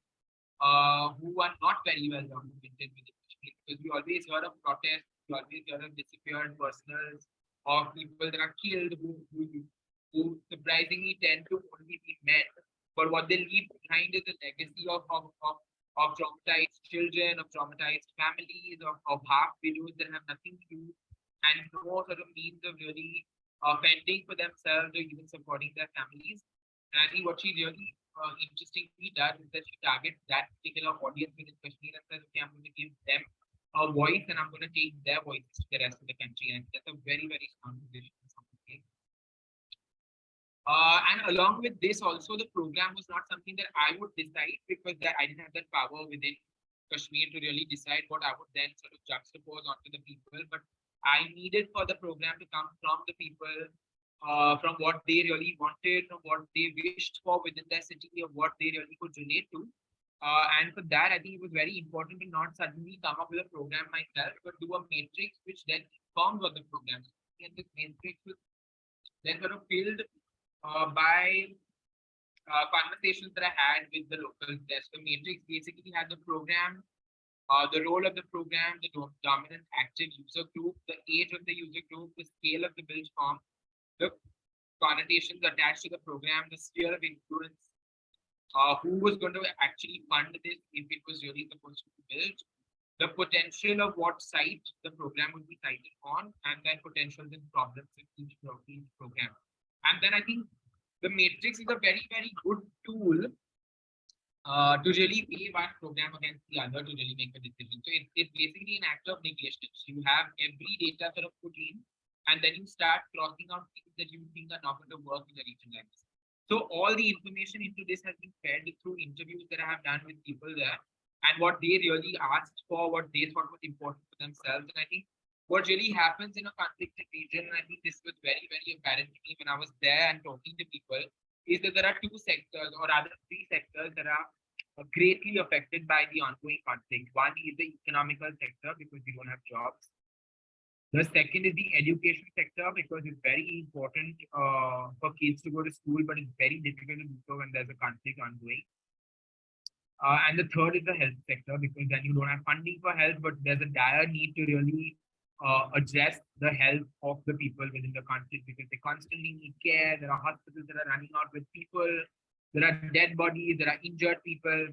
who are not very well documented within Kashmir. Because we always hear of protests, we always hear of disappeared personals, of people that are killed who surprisingly tend to only be men. But what they leave behind is a legacy of traumatized children, of traumatized families, of half widows that have nothing to do and no sort of means of really fending for themselves or even supporting their families. And I think what she really interestingly does is that she targets that particular audience within Kashmir and says, okay, I'm going to give them a voice and I'm going to take their voices to the rest of the country. And that's a very, very strong position. And along with this, also the program was not something that I would decide because I didn't have that power within Kashmir to really decide what I would then sort of juxtapose onto the people. But I needed for the program to come from the people, from what they really wanted, from what they wished for within their city, of what they really could relate to. And for that, I think it was very important to not suddenly come up with a program myself, but do a matrix which then informs what the program is. And this matrix was then sort of filled by conversations that I had with the locals there. So the matrix basically had the program, the role of the program, the dominant active user group, the age of the user group, the scale of the build form, the connotations attached to the program, the sphere of influence, who was going to actually fund this if it was really supposed to be built, the potential of what site the program would be cited on, and then potentials and problems in each program. And then I think the matrix is a very, very good tool to really weigh one program against the other to really make a decision. So it's basically an act of negation. So you have every data sort of put in, and then you start crossing out things that you think are not going to work in a region like this. So all the information into this has been fed through interviews that I have done with people there, and what they really asked for, what they thought was important for themselves. And I think what really happens in a conflicted region, and I think this was very, very apparent to me when I was there and talking to people, is that there are two sectors, or rather three sectors, that are greatly affected by the ongoing conflict. One is the economical sector, because we don't have jobs. The second is the education sector, because it's very important for kids to go to school, but it's very difficult to do so when there's a conflict ongoing. And the third is the health sector, because then you don't have funding for health, but there's a dire need to really address the health of the people within the conflict, because they constantly need care. There are hospitals that are running out with people. There are dead bodies. There are injured people.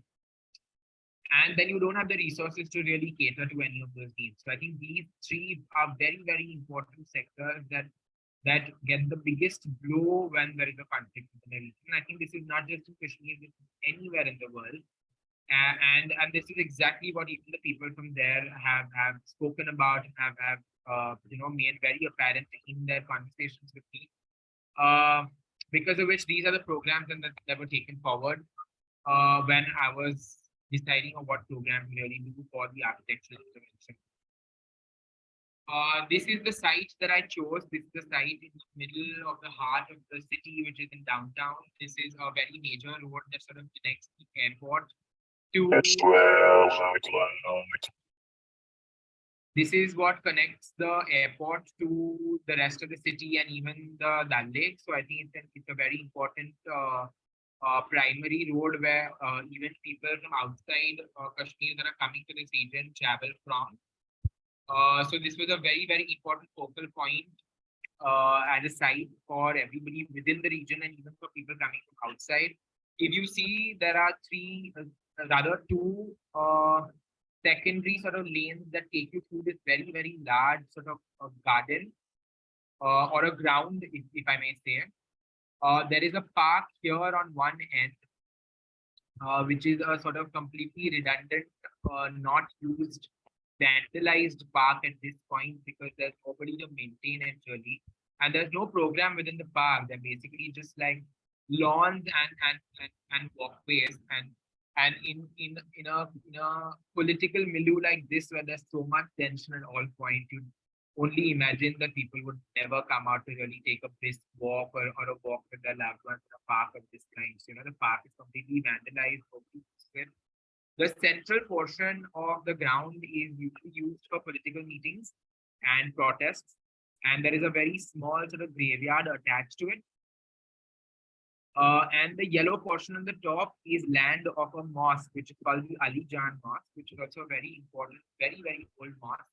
And then you don't have the resources to really cater to any of those needs. So I think these three are very, very important sectors that get the biggest blow when there is a conflict in the region. And I think this is not just in Kashmir, this is anywhere in the world. And this is exactly what even the people from there have spoken about, have made very apparent in their conversations with me. Because of which these are the programs that were taken forward when I was deciding on what program to really do for the architectural intervention. This is the site that I chose. This is the site in the middle of the heart of the city, which is in downtown. This is a very major road that sort of connects the airport to. This is what connects the airport to the rest of the city and even the Dal Lake. So I think it's a very important primary road where even people from outside Kashmir that are coming to this region travel from. So this was a very, very important focal point as a site for everybody within the region and even for people coming from outside. If you see, there are two secondary sort of lanes that take you through this very, very large sort of garden or a ground, if I may say. There is a park here on one end, which is a sort of completely redundant, not used, vandalized park at this point because there's nobody to maintain it really. And there's no program within the park. They're basically just like lawns and walkways. And in a political milieu like this, where there's so much tension at all points, you only imagine that people would never come out to really take a brisk walk or a walk with their loved ones in a park of this kind. So, the park is completely vandalized. The central portion of the ground is usually used for political meetings and protests. And there is a very small sort of graveyard attached to it. And the yellow portion on the top is land of a mosque, which is called the Ali Jan Mosque, which is also a very important, very, very old mosque,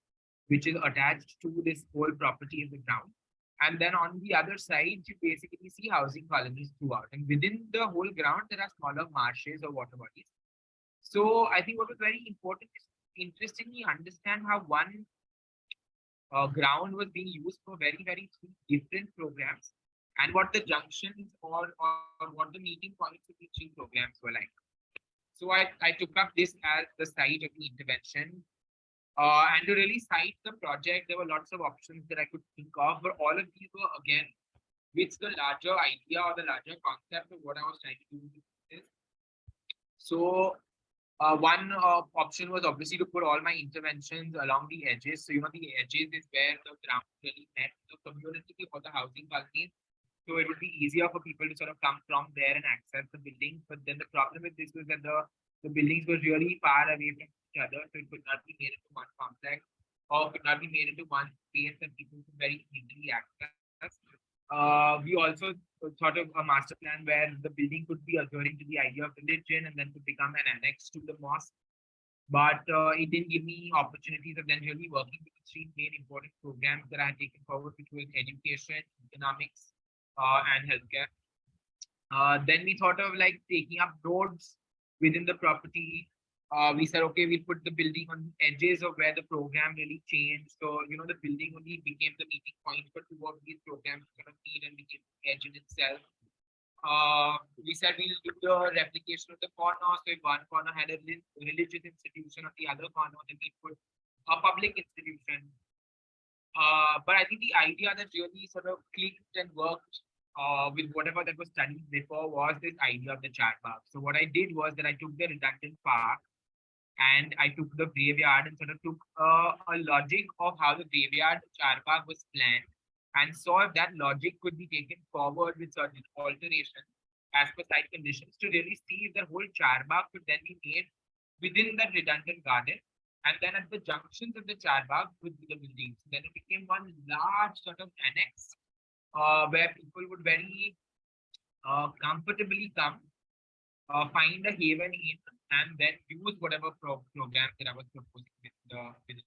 which is attached to this whole property in the ground. And then on the other side, you basically see housing colonies throughout. And within the whole ground, there are smaller marshes or water bodies. So I think what was very important is interestingly understand how one ground was being used for very, very different programs and what the junctions or what the meeting points of the three programs were like. So I took up this as the site of the intervention. And to really cite the project, there were lots of options that I could think of, but all of these were again with the larger idea or the larger concept of what I was trying to do with this. So one option was obviously to put all my interventions along the edges. So, the edges is where the ground really met the community or the housing colonies. So it would be easier for people to sort of come from there and access the buildings. But then the problem with this was that the buildings were really far away from each other. So it could not be made into one complex or could not be made into one space that people could very easily access. We also thought of a master plan where the building could be adhering to the idea of religion and then could become an annex to the mosque. But it didn't give me opportunities of then really working with the three main important programs that I had taken forward, which was education, economics, and healthcare. Then we thought of like taking up roads within the property. We said, okay, we'll put the building on the edges of where the program really changed. So, the building only became the meeting point for two of these programs sort of need and became the edge in itself. We said we'll do the replication of the corner. So if one corner had a religious institution, on the other corner, then we put a public institution. But I think the idea that really sort of clicked and worked with whatever that was studied before was this idea of the chat park. So what I did was that I took the redundant park and I took the graveyard and sort of took a logic of how the graveyard char park was planned and saw if that logic could be taken forward with certain alterations as per site conditions to really see if the whole char park could then be made within that redundant garden and then at the junctions of the char park with the buildings. So then it became one large sort of annex where people would very comfortably come, find a haven in, and then use whatever program that I was proposing with the project.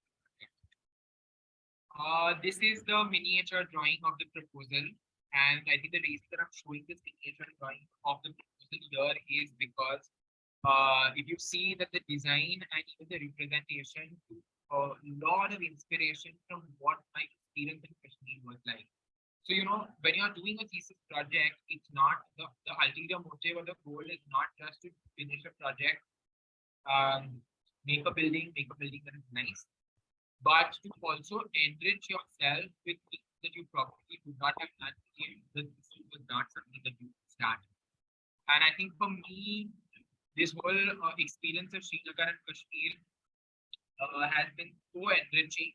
This is the miniature drawing of the proposal, and I think the reason that I'm showing this miniature drawing of the proposal here is because if you see that the design and even the representation took a lot of inspiration from what my experience in Kashmir was like. So, when you're doing a thesis project, it's not the ulterior motive or the goal is not just to finish a project, make a building that is nice, but to also enrich yourself with things that you probably would not have done if the thesis was not something that you start. And I think for me, this whole experience of Srinagar and Kashmir has been so enriching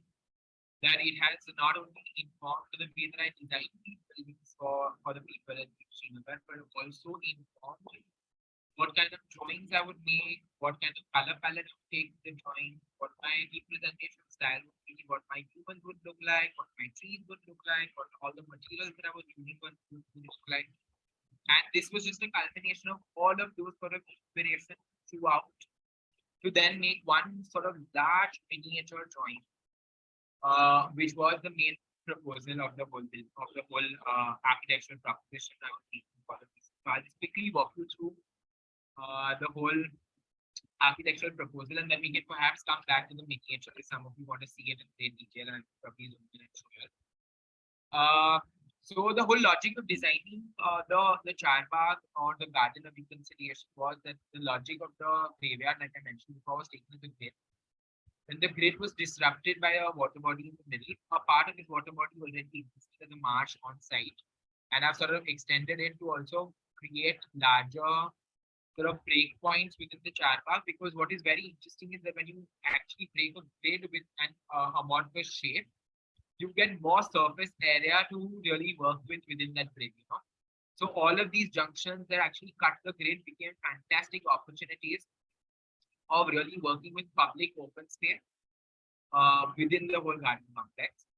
that it has not only informed the way that I design these buildings for the people in Srinagar, but also informed what kind of drawings I would make, what kind of color palette I would take the drawing, what my representation style would be, what my humans would look like, what my trees would look like, what all the materials that I was using would look like. And this was just a culmination of all of those sort of inspiration throughout to then make one sort of large miniature drawing, which was the main proposal of the whole architectural proposition I was making for the piece. So I'll just quickly walk you through the whole architectural proposal, and then we can perhaps come back to the miniature if some of you want to see it in great detail, and I'll probably zoom in and show you. So the whole logic of designing the char bagh or the garden of reconciliation was that the logic of the graveyard, like I mentioned before, was taken to the grid. When the grid was disrupted by a water body in the middle, a part of this water body already existed as a marsh on site, and I've sort of extended it to also create larger sort of break points within the char bagh, because what is very interesting is that when you actually break a grid with an amorphous shape, you get more surface area to really work with within that grid. So all of these junctions that actually cut the grid became fantastic opportunities of really working with public open space within the whole garden complex.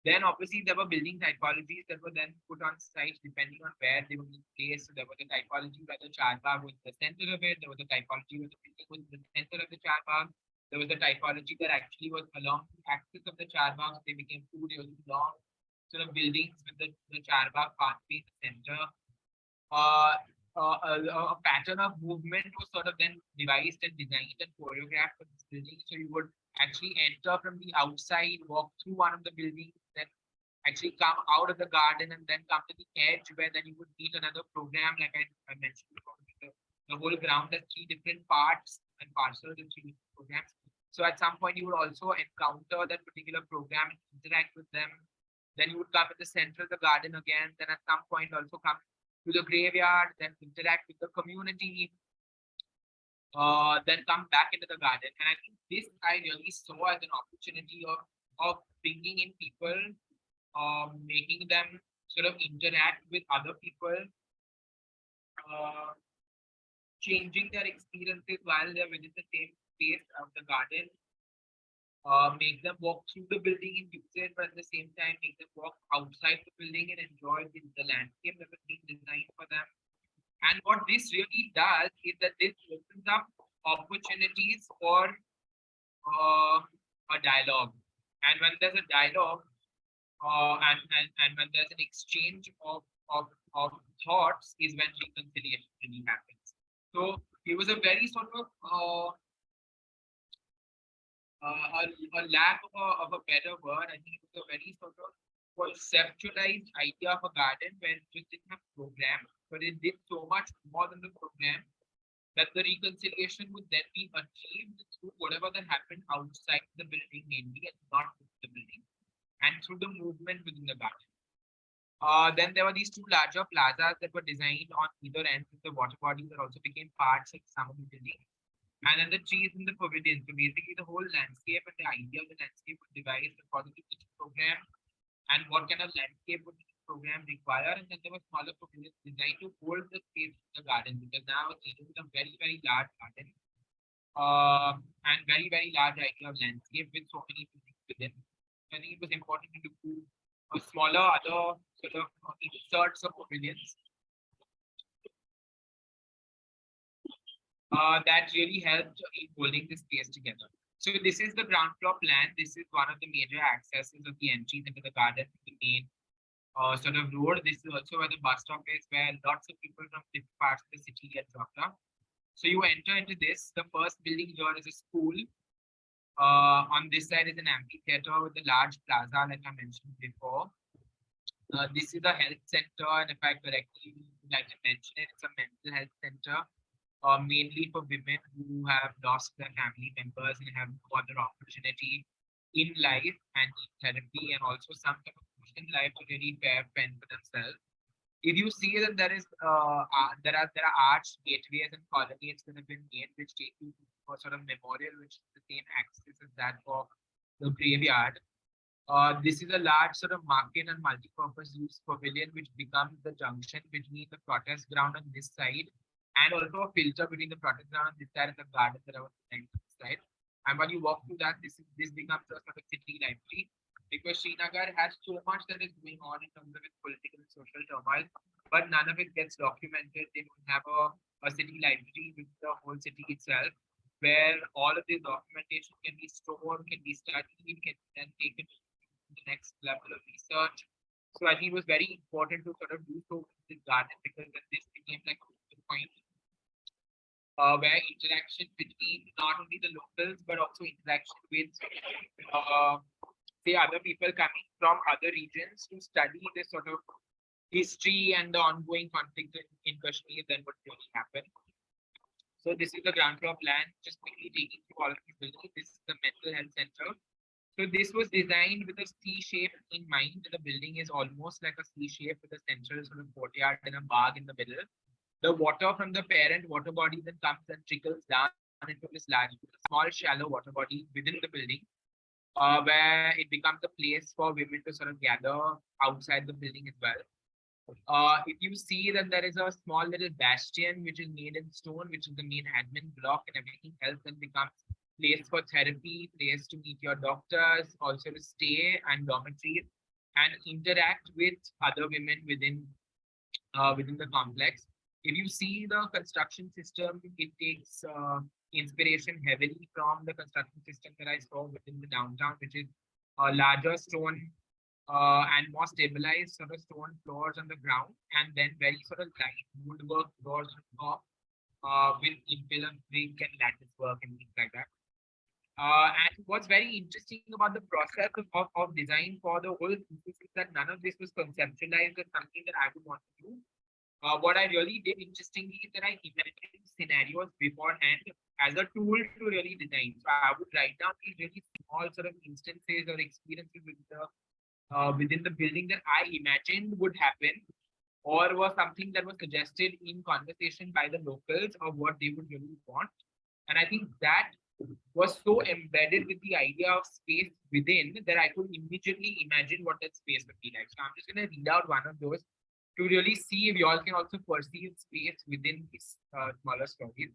Then obviously there were building typologies that were then put on site depending on where they were being placed. So there was the typology where the char bagh was the center of it. There was the typology where the building was the center of the char bagh. There was the typology that actually was along the axis of the char bagh. They became two really long sort of buildings with the char bagh pathway in the center. A pattern of movement was sort of then devised and designed and choreographed for this building. So you would actually enter from the outside, walk through one of the buildings, then actually come out of the garden and then come to the edge where then you would meet another program, like I mentioned before. The whole ground has three different parts and parcels and three different programs. So at some point you would also encounter that particular program and interact with them. Then you would come at the center of the garden again. Then at some point also come to the graveyard, then interact with the community, then come back into the garden. And I think this I really saw as an opportunity of bringing in people, making them sort of interact with other people, changing their experiences while they're within the same space of the garden, make them walk through the building and use it, but at the same time make them walk outside the building and enjoy the landscape that was being designed for them. And what this really does is that this opens up opportunities for a dialogue. And when there's a dialogue, and when there's an exchange of thoughts, is when reconciliation really happens. So it was a very sort of a lack of a better word. I think it was a very sort of conceptualized idea of a garden where it just didn't have program, but it did so much more than the program that the reconciliation would then be achieved through whatever that happened outside the building mainly and not within the building, and through the movement within the garden. Then there were these two larger plazas that were designed on either ends of the water body that also became parts of some of the building. And then the trees in the pavilion. So basically the whole landscape and the idea of the landscape was devised according to each program and what kind of landscape would each program require. And then there were smaller pavilions designed to hold the space of the garden because now it's dealing with a very, very large garden and very, very large idea of landscape with so many buildings within. I think it was important to do a smaller other sort of inserts of pavilions that really helped in holding the space together. So this is the ground floor plan. This is one of the major accesses of the entries into the garden, the main sort of road. This is also where the bus stop is, where lots of people from different parts of the city get dropped off. So you enter into this. The first building here is a school. On this side is an amphitheater with a large plaza, like I mentioned before. This is a health center, and if I correctly like to mention it, it's a mental health center, mainly for women who have lost their family members and have no other opportunity in life and in therapy, and also some kind of push in life to really fend for themselves. If you see that there are arch gateways and colonnades that have been made, which take you to a sort of memorial, which is the same axis as that for the graveyard. This is a large sort of market and multi-purpose use pavilion, which becomes the junction between the protest ground on this side and also a filter between the protest ground on this side and the garden that I was saying on this side. And when you walk through that, this becomes a sort of city library because Srinagar has so much that is going on in terms of its political and social turmoil, but none of it gets documented. They don't have a city library with the whole city itself, where all of this documentation can be stored, can be studied, can then taken the next level of research. So I think it was very important to sort of do so with this garden because then this became like a point where interaction between not only the locals but also interaction with uh, say other people coming from other regions to study this sort of history and the ongoing conflict in Kashmir then would really happen. So this is the ground floor plan, just quickly taking through all of these buildings. This is the mental health center. So this was designed with a C shape in mind. The building is almost like a C shape with a central sort of courtyard and a bagh in the middle. The water from the parent water body then comes and trickles down into this large, small, shallow water body within the building, where it becomes a place for women to sort of gather outside the building as well. If you see that there is a small little bastion which is made in stone, which is the main admin block, and everything else then becomes place for therapy, place to meet your doctors, also to stay and dormitories and interact with other women within the complex. If you see the construction system, it takes inspiration heavily from the construction system that I saw within the downtown, which is a larger stone and more stabilized sort of stone floors on the ground, and then very sort of light woodwork floors on top with infill and brick and lattice work and things like that. And what's very interesting about the process of design for the whole thesis is that none of this was conceptualized as something that I would want to do. What I really did interestingly is that I imagined scenarios beforehand as a tool to really design. So I would write down these really small sort of instances or experiences within the building that I imagined would happen or was something that was suggested in conversation by the locals of what they would really want. And I think that was so embedded with the idea of space within that I could immediately imagine what that space would be like. So I'm just going to read out one of those to really see if you all can also perceive space within these smaller stories.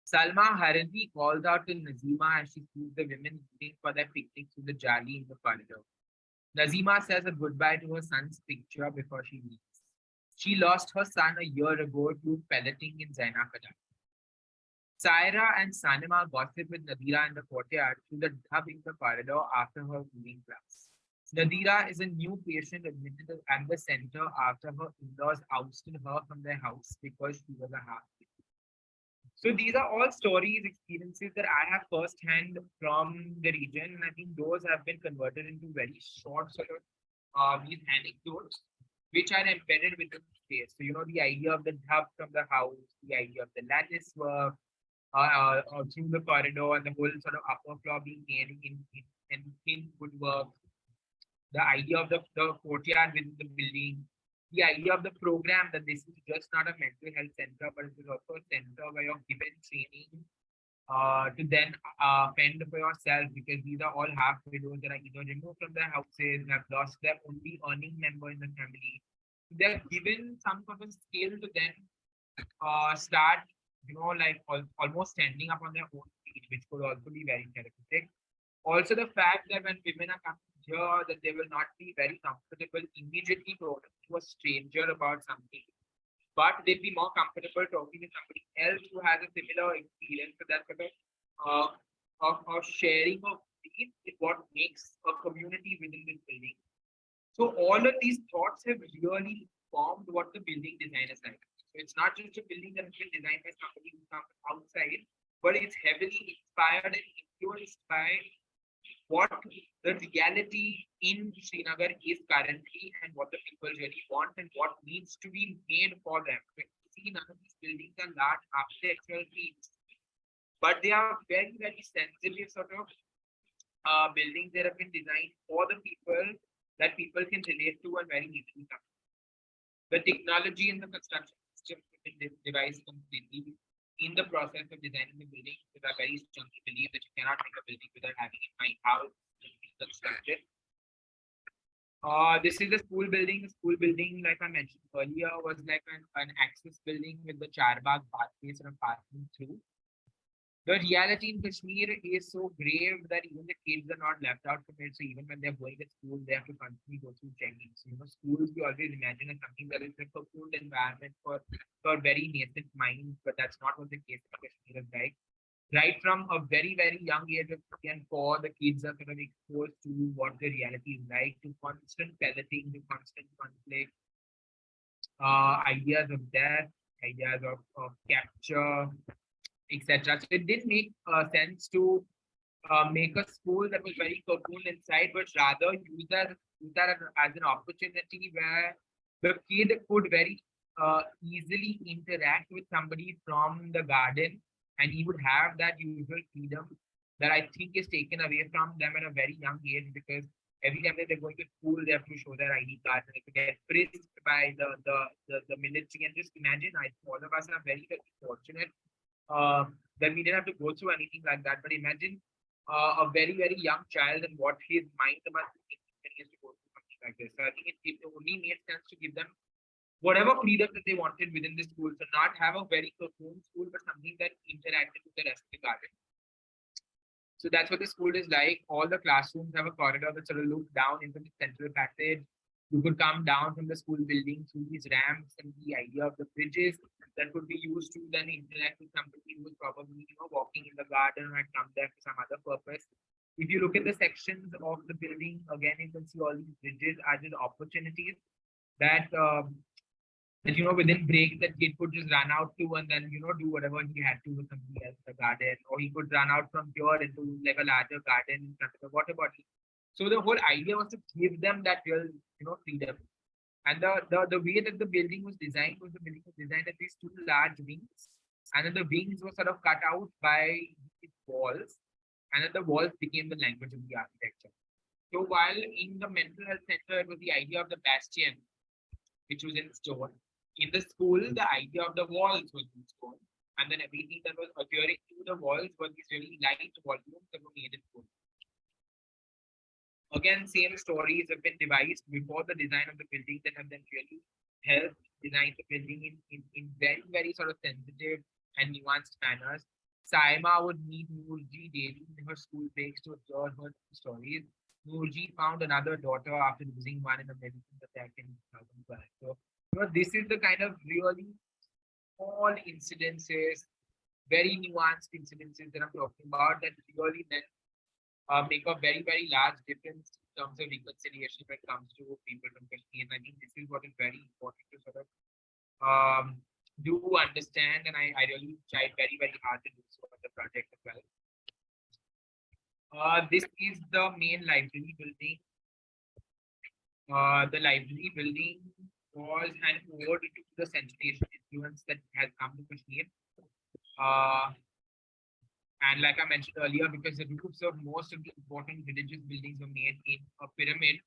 Salma hurriedly calls out to Nazima as she sees the women waiting for their picnic through the jali in the corridor. Nazima says a goodbye to her son's picture before she leaves. She lost her son a year ago to pelleting in Zainakada. Saira and Sanima gossip with Nadira in the courtyard through the hub in the corridor after her evening class. Nadira is a new patient admitted at the center after her in-laws ousted her from their house because she was a half. So these are all stories, experiences that I have firsthand from the region, and I think those have been converted into very short sort of these anecdotes, which are embedded within the space. So the idea of the hub from the house, the idea of the lattice work, through the corridor, and the whole sort of upper floor being made in woodwork. the idea of the courtyard within the building, the idea of the program that this is just not a mental health center, but it is also a center where you're given training to then fend for yourself, because these are all half widows that are either removed from their houses and have lost their only earning member in the family. They're given some sort of skill to then start, like almost standing up on their own feet, which could also be very therapeutic. Also, the fact that when women are coming here, that they will not be very comfortable immediately talking to a stranger about something, but they'll be more comfortable talking to somebody else who has a similar experience. So that sort of sharing of these is what makes a community within this building. So all of these thoughts have really formed what the building design is like. So it's not just a building that has been designed by somebody who comes outside, but it's heavily inspired and influenced by what the reality in Srinagar is currently and what the people really want and what needs to be made for them. See, none of these buildings are large architectural feats, but they are very, very sensitive sort of buildings that have been designed for the people, that people can relate to and very easily come. The technology in the construction system has been devised completely in the process of designing the building, because I very strongly believe that you cannot make a building without having in mind how it's being constructed. This is the school building. The school building, like I mentioned earlier, was like an access building with the Charbagh pathway sort of passing through. The reality in Kashmir is so grave that even the kids are not left out from it. So even when they're going to school, they have to constantly go through check-ins. Schools we always imagine as something that is a cocooned environment for very nascent minds, but that's not what the case in Kashmir is like. Right from a very, very young age of 3 and 4, the kids are sort of exposed to what the reality is like, to constant pelleting, to constant conflict, ideas of death, ideas of capture, etc. So it didn't make sense to make a school that was very cocoon inside, but rather use that as an opportunity where the kid could very easily interact with somebody from the garden, and he would have that usual freedom that I think is taken away from them at a very young age, because every time that they're going to school, they have to show their ID cards and they get frisked by the military. And just imagine, I think all of us are very, very fortunate that we didn't have to go through anything like that. But imagine a very, very young child and what his mind must be thinking when he has to go through something like this. So I think it only made sense to give them whatever freedom that they wanted within the school. So not have a very cocoon school, but something that interacted with the rest of the garden. So that's what the school is like. All the classrooms have a corridor that sort of look down into the central passage. You could come down from the school building through these ramps, and the idea of the bridges that could be used to then interact with somebody who was probably walking in the garden or had come there for some other purpose. If you look at the sections of the building, again, you can see all these bridges are just opportunities that within breaks that kid could just run out to and then do whatever he had to with somebody else in the garden, or he could run out from here into like a larger garden in front of the water bottle. So the whole idea was to give them that real freedom. And the way that the building was designed at these two large wings, and then the wings were sort of cut out by these walls, and then the walls became the language of the architecture. So while in the mental health center, it was the idea of the bastion, which was in stone. In the school, the idea of the walls was in stone, and then everything that was adhering to the walls were these really light volumes that were made in stone. Again, same stories have been devised before the design of the building that have then really helped design the building in very, very sort of sensitive and nuanced manners. Saima would meet Noorji daily in her school breaks to observe her stories. Noorji found another daughter after losing one in a militant attack in 2012. So, this is the kind of really small incidences, very nuanced incidences that I'm talking about that really then make a very, very large difference in terms of reconciliation when it comes to people from Kashmir. And I think this is what is very important to sort of do understand. And I really tried very, very hard to do so on the project as well. This is the main library building. The library building was an ode to the Central Asian influence that has come to Kashmir. And like I mentioned earlier, because the roofs of most of the important religious buildings were made in a pyramid,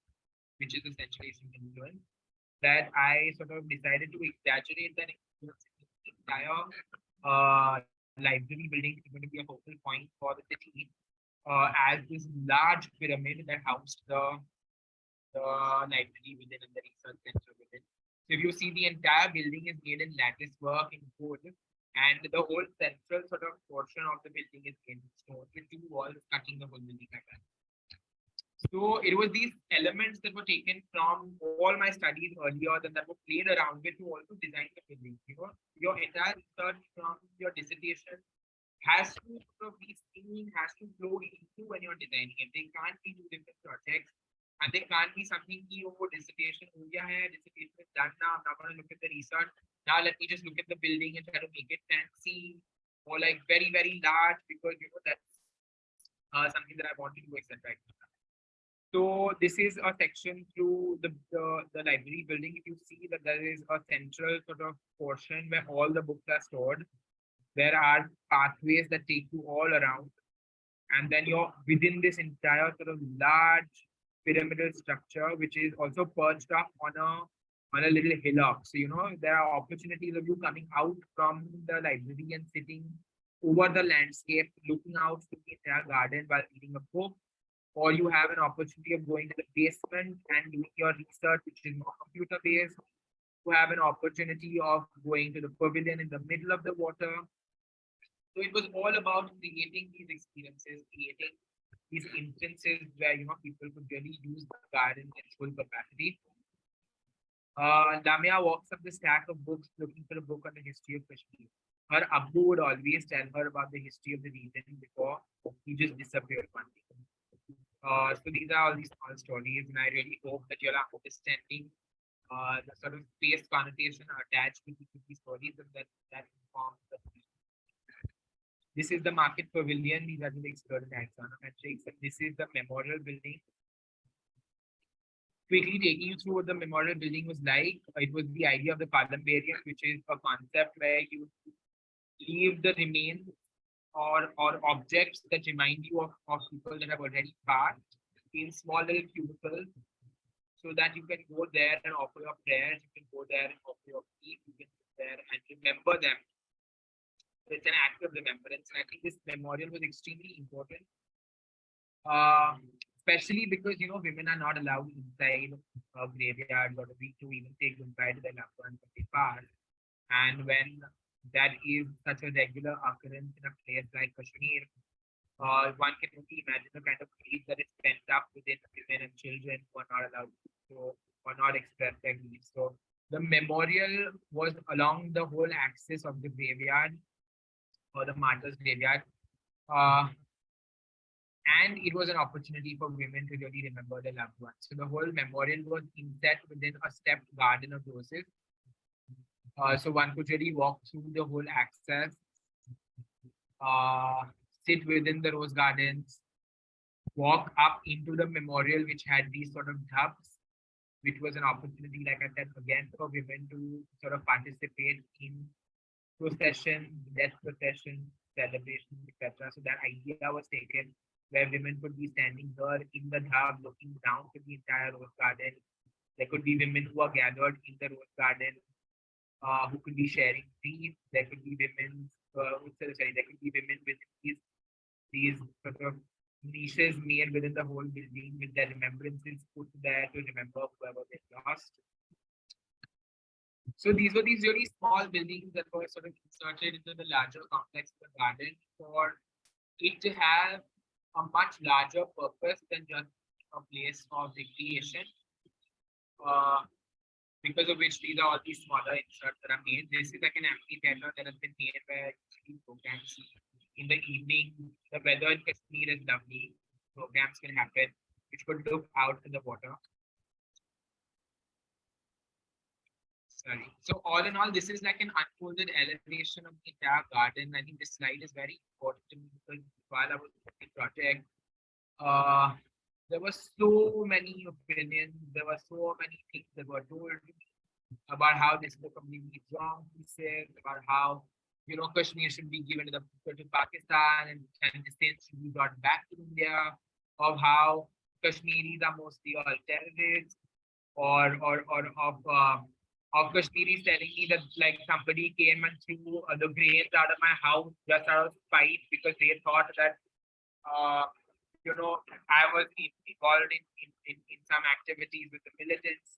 which is essentially Asian influence, that I sort of decided to exaggerate that influence in the entire library building is going to be a focal point for the city as this large pyramid that housed the library within and the research center within. So if you see, the entire building is made in lattice work in wood, and the whole central sort of portion of the building is in stone with two walls cutting the whole building like that. So it was these elements that were taken from all my studies earlier and that were played around with to also design the building. You know, your entire research from your dissertation has to sort of be seen, has to flow into when you're designing it. They can't be two different projects, and they can't be something ki, oh, dissertation, oh, yeah, dissertation is done now. I'm not going to look at the research. Now let me just look at the building and try to make it fancy or like very, very large because you know that's something that I want to do, etc. So this is a section through the library building. If you see that there is a central sort of portion where all the books are stored, there are pathways that take you all around. And then you're within this entire sort of large pyramidal structure, which is also perched up on a little hillock. So, you know, there are opportunities of you coming out from the library and sitting over the landscape, looking out to the entire garden while reading a book, or you have an opportunity of going to the basement and doing your research, which is more computer based. You have an opportunity of going to the pavilion in the middle of the water. So it was all about creating these experiences, creating these instances where you know people could really use the garden in full capacity. Damia walks up the stack of books looking for a book on the history of Kashmir. Her Abbu would always tell her about the history of the region before he just disappeared one day. So these are all these small stories, and I really hope that you're understanding the sort of space connotation attached with these stories, and that informs the. This is the market pavilion. These are the explored taxonometrics, and this is the memorial building. Quickly taking you through what the memorial building was like. It was the idea of the columbarium, which is a concept where you leave the remains or objects that remind you of people that have already passed in small little cubicles so that you can go there and offer your prayers, you can go there and offer your peace, you can go there and remember them. So it's an act of remembrance. And I think this memorial was extremely important, especially because, you know, women are not allowed inside graveyards or to even take goodbye to their loved ones when they pass. And when that is such a regular occurrence in a place like Kashmir, one can only imagine the kind of grief that is pent up within women and children who are not allowed to show or not express their grief. So the memorial was along the whole axis of the graveyard or the martyrs' graveyard. And it was an opportunity for women to really remember their loved ones. So the whole memorial was inset within a stepped garden of roses. So one could really walk through the whole access, sit within the rose gardens, walk up into the memorial, which had these sort of hubs, which was an opportunity, like I said, again, for women to sort of participate in processions, death processions, celebrations, etc. So that idea was taken where women could be standing there in the dhab looking down to the entire rose garden. There could be women who are gathered in the rose garden who could be sharing grief. There could be women, there could be women with these sort of niches made within the whole building with their remembrances put there to remember whoever they lost. So these were these really small buildings that were sort of inserted into the larger complex of the garden for it to have a much larger purpose than just a place of recreation. Because of which these are all these smaller inserts that are made. This is like an amphitheater that has been made where programs in the evening, the weather in Kashmir is lovely. Programs can happen, which could look out in the water. Sorry. So all in all, this is like an unfolded elevation of the entire garden. I think this slide is very important to me because while I was doing the project, there were so many opinions, there were so many things that were told about how this is a completely wrong pieces, about how, you know, Kashmir should be given to Pakistan and the states should be brought back to India, of how Kashmiris are mostly all terrorists, or Kashmiris telling me that like somebody came and threw the grains out of my house just out of spite because they thought that uh, I was involved in some activities with the militants.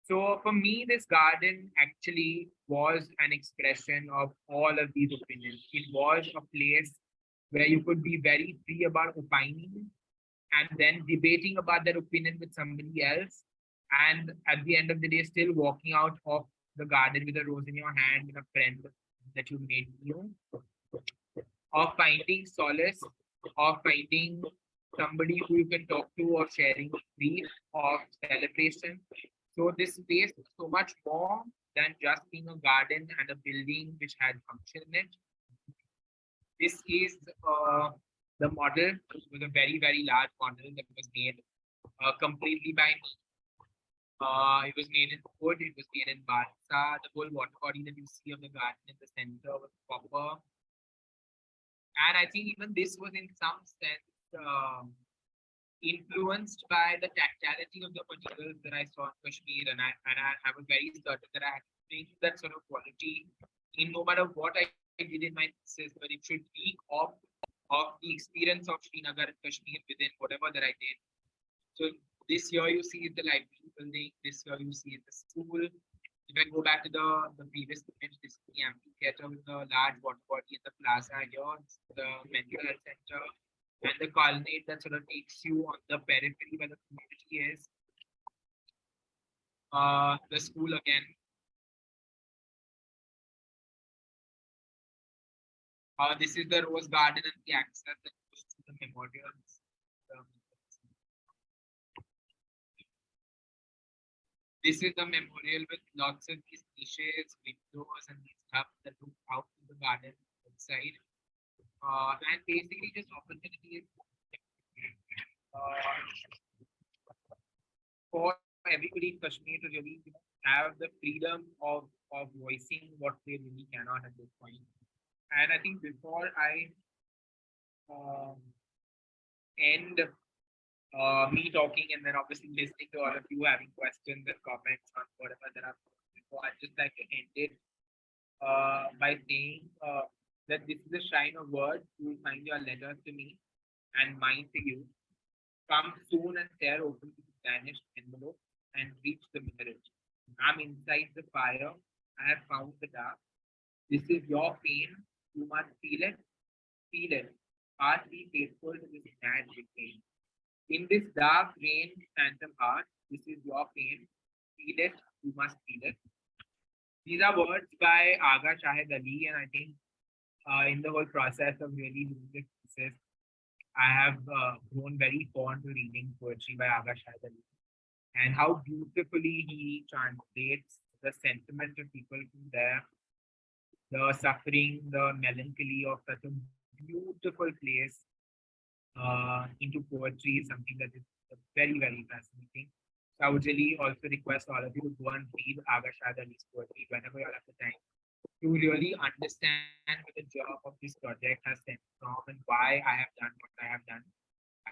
So for me, this garden actually was an expression of all of these opinions. It was a place where you could be very free about opining and then debating about that opinion with somebody else. And at the end of the day, still walking out of the garden with a rose in your hand with a friend that you made new, of finding solace, of finding somebody who you can talk to, or sharing grief, of celebration. So this space is so much more than just being a garden and a building which had function in it. This is the model. It was a very, very large model that was made completely by me. It was made in wood, it was made in balsa. The whole water body that you see of the garden in the center was copper. And I think even this was in some sense influenced by the tactility of the materials that I saw in Kashmir, and I was very certain that I had to bring that sort of quality in no matter what I did in my thesis, but it should speak of the experience of Srinagar and Kashmir within whatever that I did. So this here you see is the library building, this here you see is the school. If I go back to the previous image, this is the amphitheater with the large water body in the plaza here, the mental health center, and the colonnade that sort of takes you on the periphery where the community is. The school again. This is the rose garden and the access that goes to the memorials. This is the memorial with lots of these niches, windows, and these stuff that look out to the garden outside. And basically just opportunities for everybody in Kashmir to really have the freedom of voicing what they really cannot at this point. And I think before I end me talking and then obviously listening to all of you having questions and comments on whatever that I've before, I'd just like to end it by saying that this is a shrine of words. You will find your letters to me and mine to you. Come soon and tear open the vanished envelope and reach the marriage. I'm inside the fire. I have found the dark. This is your pain. You must feel it. Feel it. Heart be faithful to this magic pain. In this dark, rain, phantom heart, this is your pain. Feel it. You must feel it. These are words by Aga Shahid Ali, and I think in the whole process of really doing this thesis, I have grown very fond to reading poetry by Aga Shahid Ali, and how beautifully he translates the sentiment of people from there, the suffering, the melancholy of such a beautiful place into poetry is something that is very, very fascinating. So I would really also request all of you to go and read Aga Shahid Ali's poetry whenever you have the time to really understand where the job of this project has stemmed from and why I have done what I have done.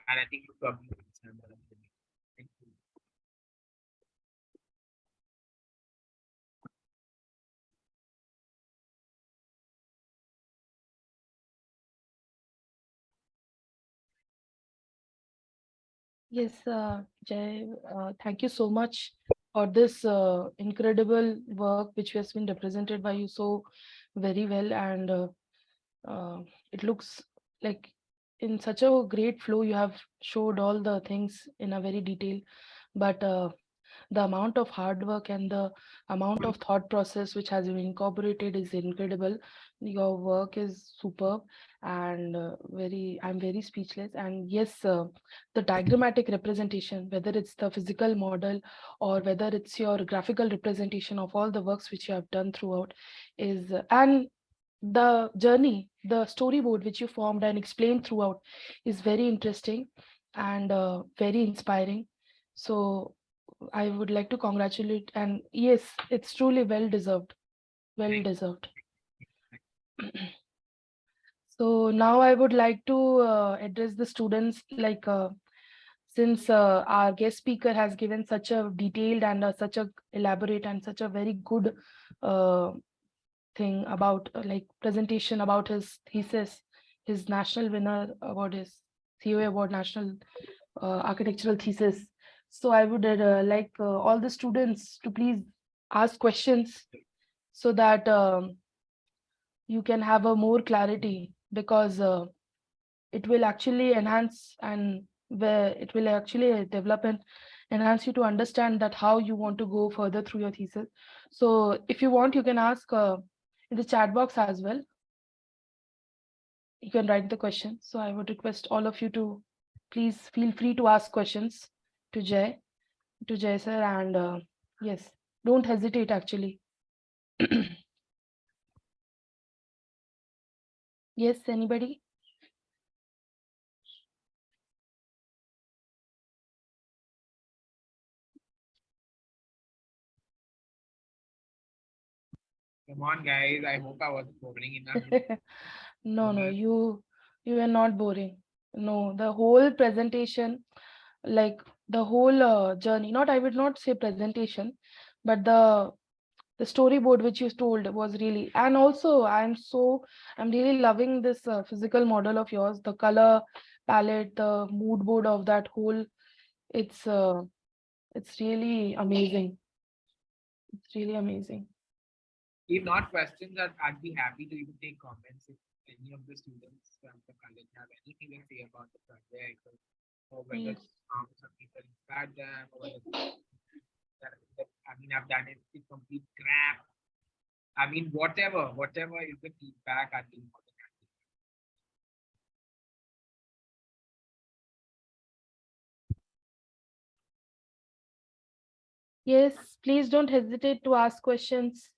And I think you probably understand what I'm doing. Thank you. Yes, Jay, thank you so much for this incredible work which has been represented by you so very well, and it looks like in such a great flow you have showed all the things in a very detail, but the amount of hard work and the amount of thought process which has been incorporated is incredible. Your work is superb, and I'm very speechless. And yes, the diagrammatic representation, whether it's the physical model or whether it's your graphical representation of all the works which you have done throughout, is and the journey, the storyboard which you formed and explained throughout is very interesting and very inspiring. So I would like to congratulate, and yes, it's truly well deserved. Well deserved. So now I would like to address the students, like since our guest speaker has given such a detailed and such a elaborate and such a very good uh, thing about like presentation about his thesis, his national winner award, his COA award, national architectural thesis. So I would like all the students to please ask questions so that you can have a more clarity, because it will actually enhance and where it will actually develop and enhance you to understand that how you want to go further through your thesis. So if you want, you can ask in the chat box as well. You can write the question. So I would request all of you to please feel free to ask questions to Jay sir, and yes, don't hesitate actually. Yes, anybody? Come on, guys. I hope I was boring enough. No, no, you are not boring. No, the whole presentation, like the whole journey, not, I would not say presentation, but the storyboard which you told was really, and also I'm really loving this physical model of yours, the color palette, the mood board of that whole. It's it's really amazing. It's really amazing. If not questions, I'd be happy to even take comments if any of the students from the college have anything to say about the project, or whether Yes. some people inspired them, or whether I mean, I've done it, it's complete crap. I mean, whatever is the feedback, I'd be more than happy. Yes, please don't hesitate to ask questions.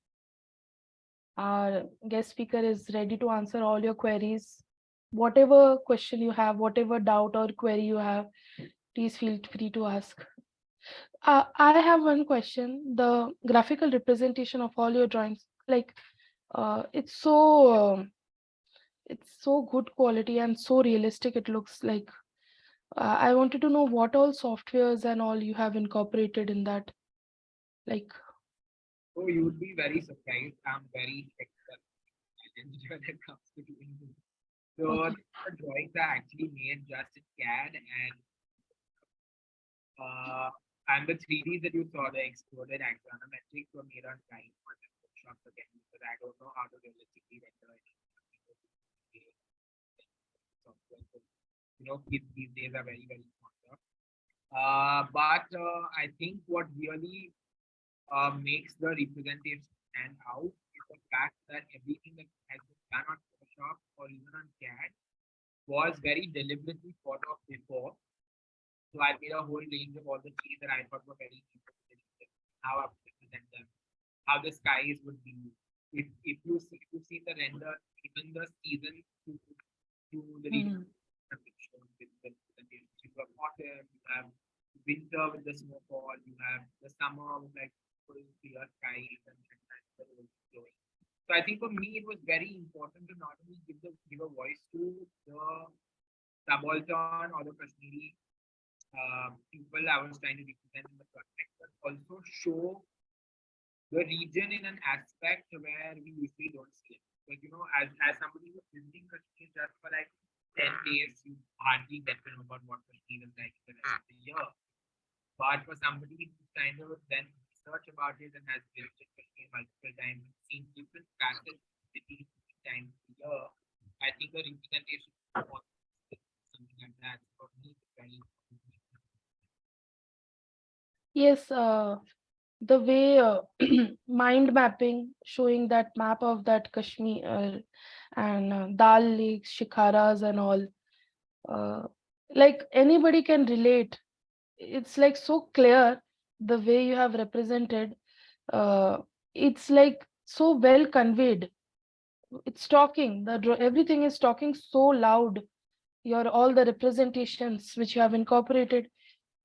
Our guest speaker is ready to answer all your queries. Whatever question you have, whatever doubt or query you have, please feel free to ask. I have one question. The graphical representation of all your drawings, like it's so good quality and so realistic. It looks like. I wanted to know what all softwares and all you have incorporated in that. Like, So you would be very surprised. I'm very expert when it comes to doing this. So okay. the drawings are actually made just in CAD, and the 3Ds that you saw, the exploded axonometrics were made on time on the workshops again, because I don't know how to realistically render it. Software. So, kids these days are very, very smart. But I think what really makes the representation stand out is the fact that everything that has been done on Photoshop or even on CAD was very deliberately thought of before. So I made a whole range of all the trees that I thought were very interesting, how I would represent them, how the skies would be. If you see the render, even the season to the region Mhm. with the representation. You have autumn, you have winter with the snowfall, you have the summer with like full clear skies and the roads flowing. So I think for me it was very important to not only give a voice to the subaltern or the Kashmiri people I was trying to represent in the project, but also show the region in an aspect where we usually don't see it. Like, as somebody who's visiting Kashmir just for like 10 days, you hardly get to know about what Kashmir is like the rest of the year. But for somebody who's kind of then research about it and has visited Kashmir multiple times and seen different facets of cities times a year, I think the representation of something like that for me is very important. Yes, the way mind mapping, showing that map of that Kashmir and Dal lakes, Shikharas and all, uh, like anybody can relate. It's like so clear the way you have represented. Uh, it's like so well conveyed. It's talking. Everything is talking so loud. Your all the representations which you have incorporated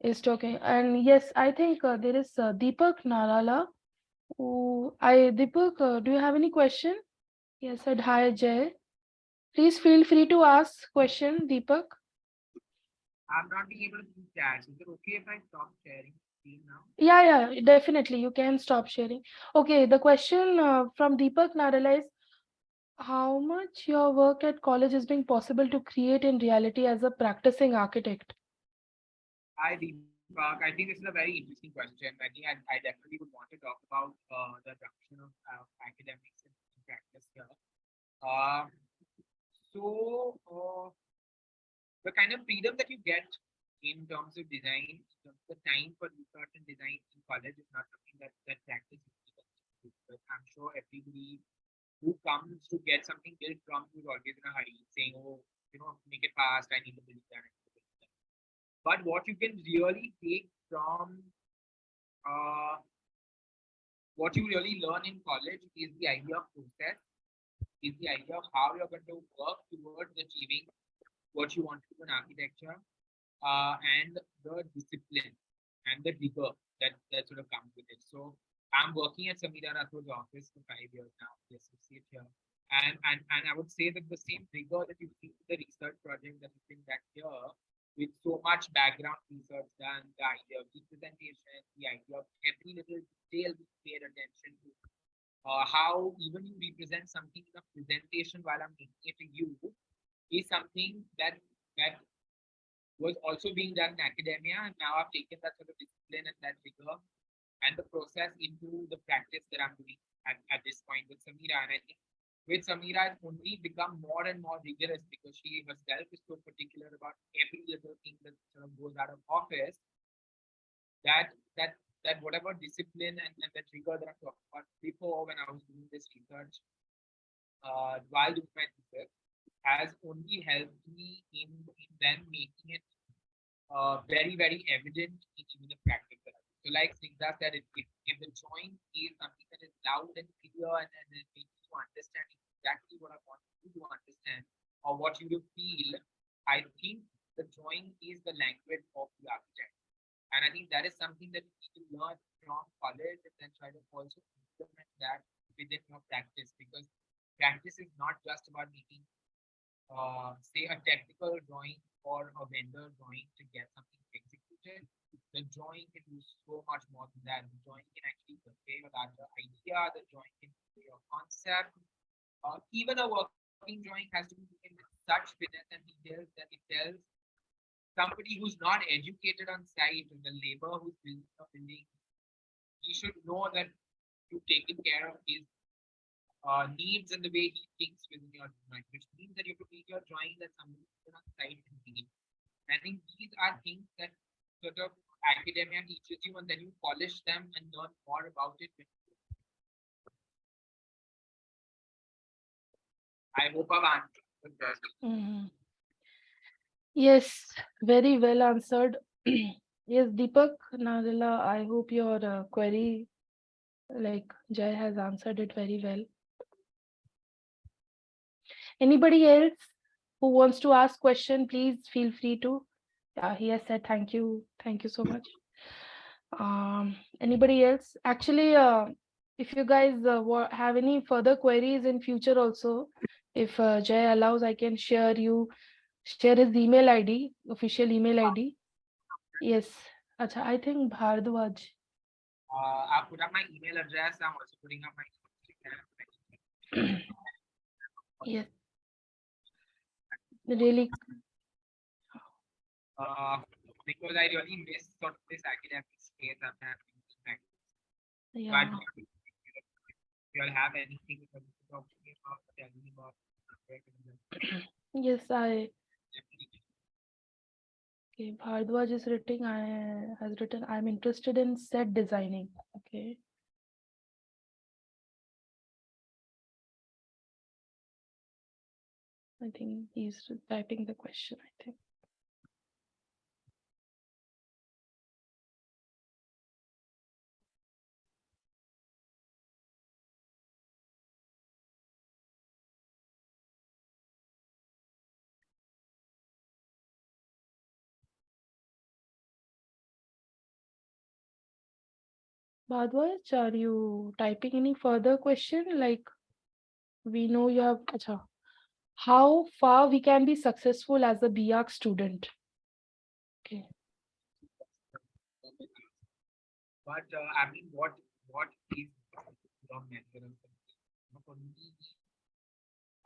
is talking. And yes, I think there is Deepak Narala. Deepak, do you have any question? Yes, said hi, Jay. Please feel free to ask question, Deepak. I'm not being able to see chat. Is it okay if I stop sharing screen now? Yeah, definitely. You can stop sharing. Okay, the question from Deepak Narala is how much your work at college is being possible to create in reality as a practicing architect? Hi, Deepak. I think this is a very interesting question. I definitely would want to talk about the adoption of academics in practice here. Uh, so, the kind of freedom that you get in terms of design, in terms of the time for research and design in college is not something that practice is. But I'm sure everybody who comes to get something built from you is always in a hurry, saying, "Oh, make it fast. I need the building done." I need the building done." But what you can really take from uh, what you really learn in college is the idea of process, is the idea of how you're going to work towards achieving what you want to do in architecture, and the discipline and the rigor that sort of comes with it. So I'm working at Samira Rathod's office for 5 years now, the associate here. And I would say that the same rigor that you see in the research project that has been done here, with so much background research done, the idea of representation, the idea of every little detail being paid attention to, how even you represent something in a presentation while I'm making it to you, is something that was also being done in academia, and now I've taken that sort of discipline and that rigor and the process into the practice that I'm doing at this point with Samira. And I think with Samira, it's only become more and more rigorous because she herself is so particular about every little thing that sort of goes out of office, that that that whatever discipline and that rigor that I'm talking about before when I was doing this research, while doing my thesis, has only helped me in then making it very evident in even the practical. So, like Snigdha said, if the drawing is something that is loud and clear and it makes you understand exactly what I want you to understand or what you will feel, I think the drawing is the language of the architect. And I think that is something that you need to learn from college and then try to also implement that within your practice, because practice is not just about making say a technical drawing or a vendor drawing to get something executed. The drawing can do so much more than that. The drawing can actually convey a larger idea. The drawing can convey a concept. Even a working drawing has to be taken with such finesse and details that it tells somebody who's not educated on site, or the labor who's building a building, he should know that you've taken care of his needs and the way he thinks within your drawing, which means that you have to make your drawing that somebody on site can read. I think these are things that sort of academia teaches you, and then you polish them and learn more about it. I hope I've answered the question. Yes, very well answered. Yes, Deepak Narala, I hope your query, like Jai has answered it very well. Anybody else who wants to ask question, please feel free to. He has said thank you. Thank you so much. Anybody else? Actually, if you guys have any further queries in future also, if Jai allows, I can share his email ID, official email ID. Yes. Acha, I think Bhardwaj. I've put up my email address. I'm also putting up my Yes. Really. Because I really miss sort of this academic space I'm having. Yeah. But if you all have anything to talk to me about, tell me about. Yes, I. Okay, Bhardwaj is written. Has written. I'm interested in set designing. Okay. I think he's typing the question. I think. Bhardwaj, are you typing any further question? Like, we know you have. Acha, how far we can be successful as a BArch student? But I mean, what is your measure of success? For me,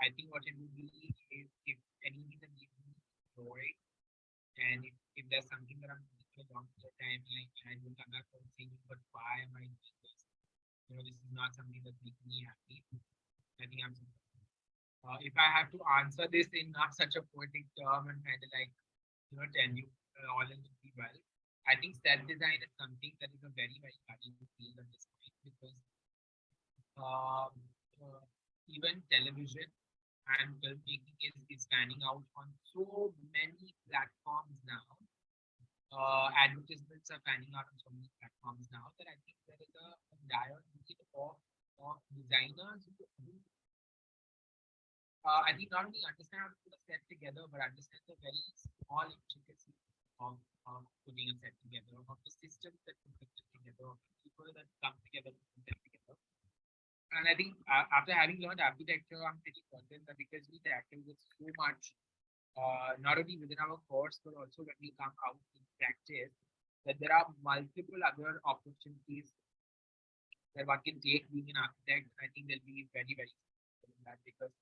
I think what it would be is if anything that gives me joy, and if there's something that I'm doing for a long period of time, like I will come back and saying, but why am I doing this? This is not something that makes me happy. I think I'm. If I have to answer this in not such a poetic term and kind of like tell you all in be well, I think set design is something that is a very very valuable field at this point because um, uh, even television and filmmaking is spanning out on so many platforms now. Advertisements are panning out on so many platforms now that I think there is a dire need of designers who I think not only understand how to put a set together, but understand the very small intricacies of putting a set together, of the systems that put it together, of the people that come together to put them together. And I think after having learned architecture, I'm pretty certain that because we tackle with so much, not only within our course, but also when we come out in practice, that there are multiple other opportunities that one can take being an architect. I think they'll be very, very successful in that because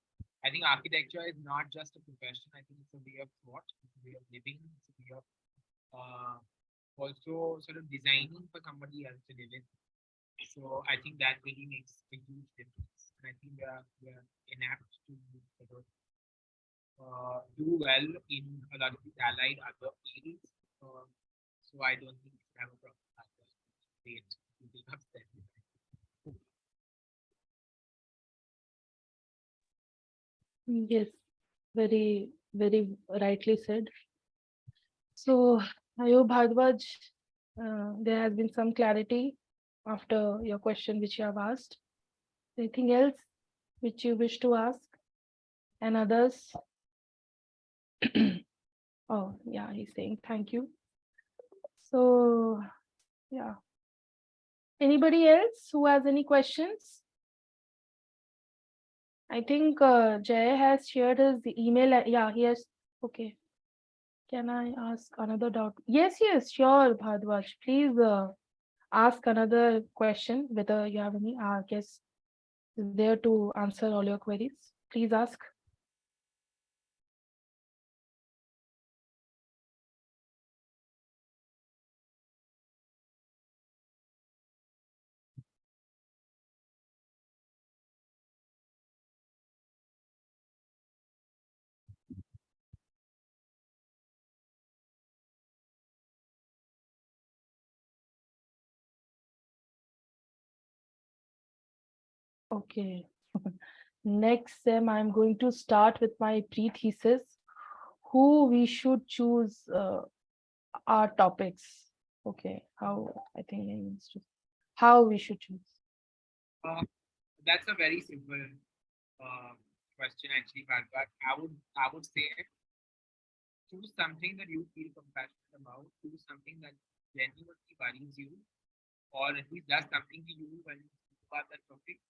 I think architecture is not just a profession. I think it's a way of thought, it's a way of living, it's a way of also sort of designing for somebody else to live in. So I think that really makes a huge difference. And I think we are inapt to sort of do well in a lot of these allied other fields. So I don't think we have a problem with that. To be upset. Yes, very, very rightly said. So, Ayub Bhardwaj, there has been some clarity after your question which you have asked. Anything else which you wish to ask? And others? Oh, yeah, he's saying thank you. So, yeah. Anybody else who has any questions? I think Jay has shared his email. Yeah, he has. Okay. Can I ask another doubt? Yes, yes, sure, Bhardwaj. Please ask another question, whether you have any guest is there to answer all your queries. Please ask. Okay. Next sem, I'm going to start with my pre-thesis. Who we should choose our topics. Okay. How I think it means to how we should choose. Uh, that's a very simple uh, question actually, but I would say choose something that you feel compassionate about, choose something that genuinely worries you, or at least does something to you when you think about that topic.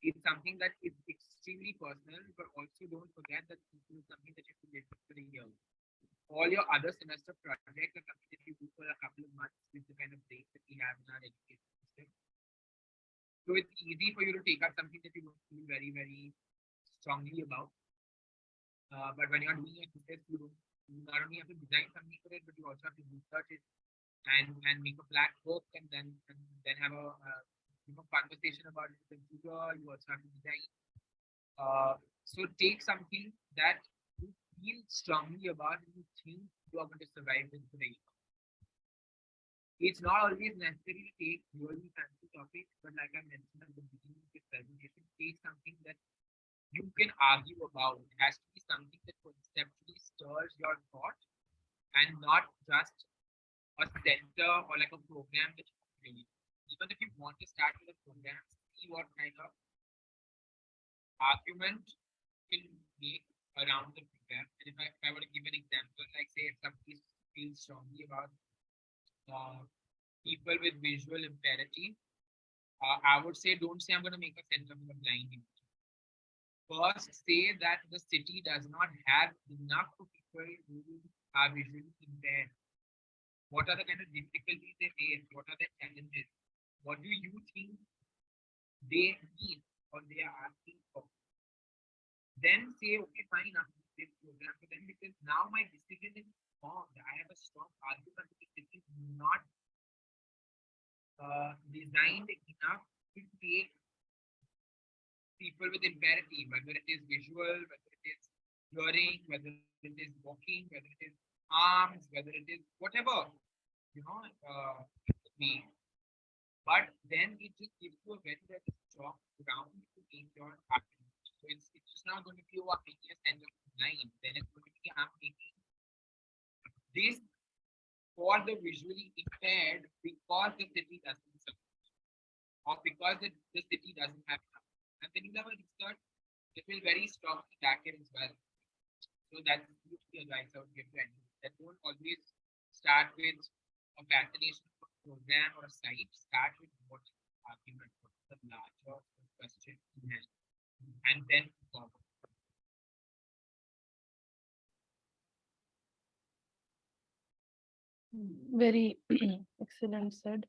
It's something that is extremely personal, but also don't forget that this is something that you have to live for a year. All your other semester projects are something that you do for a couple of months with the kind of break that we have in our education system. So it's easy for you to take up something that you don't feel very, very strongly about. But when you're doing a thesis, you not only have to design something for it, but you also have to research it and make a black book and then have a conversation about it with the tutor. You also have to design. So take something that you feel strongly about and you think you are going to survive with the day. It's not always necessary to take really fancy topics, but like I mentioned at the beginning of this presentation, take something that you can argue about. It has to be something that conceptually stirs your thought and not just a center or like a program that you really. Even if you want to start with a program, see what kind of argument you can make around the program. And if I were to give an example, like say if somebody feels strongly about uh, people with visual impairity, I would say don't say I'm going to make a center for the blind image. First, say that the city does not have enough people who are visually impaired. What are the kind of difficulties they face? What are the challenges? What do you think they need or they are asking for? Then say, okay, fine, I'm doing this program for them because now my decision is formed. I have a strong argument because this is not designed enough to take people with impairity, whether it is visual, whether it is hearing, whether it is walking, whether it is arms, whether it is whatever, you know, it could be. But then it just gives you a very, very strong ground to make your argument. So it's just not going to be, oh, I'm making a sense of line. Then it's going to be, I'm making this for the visually impaired because the city doesn't support or because the city doesn't have enough. And then you have a research that will very strongly back it as well. So that's the advice I would give to anyone. That don't always start with a fascination for a program or a site. Start with what is the argument, what is the larger question you have, and then move forward. Very excellent said.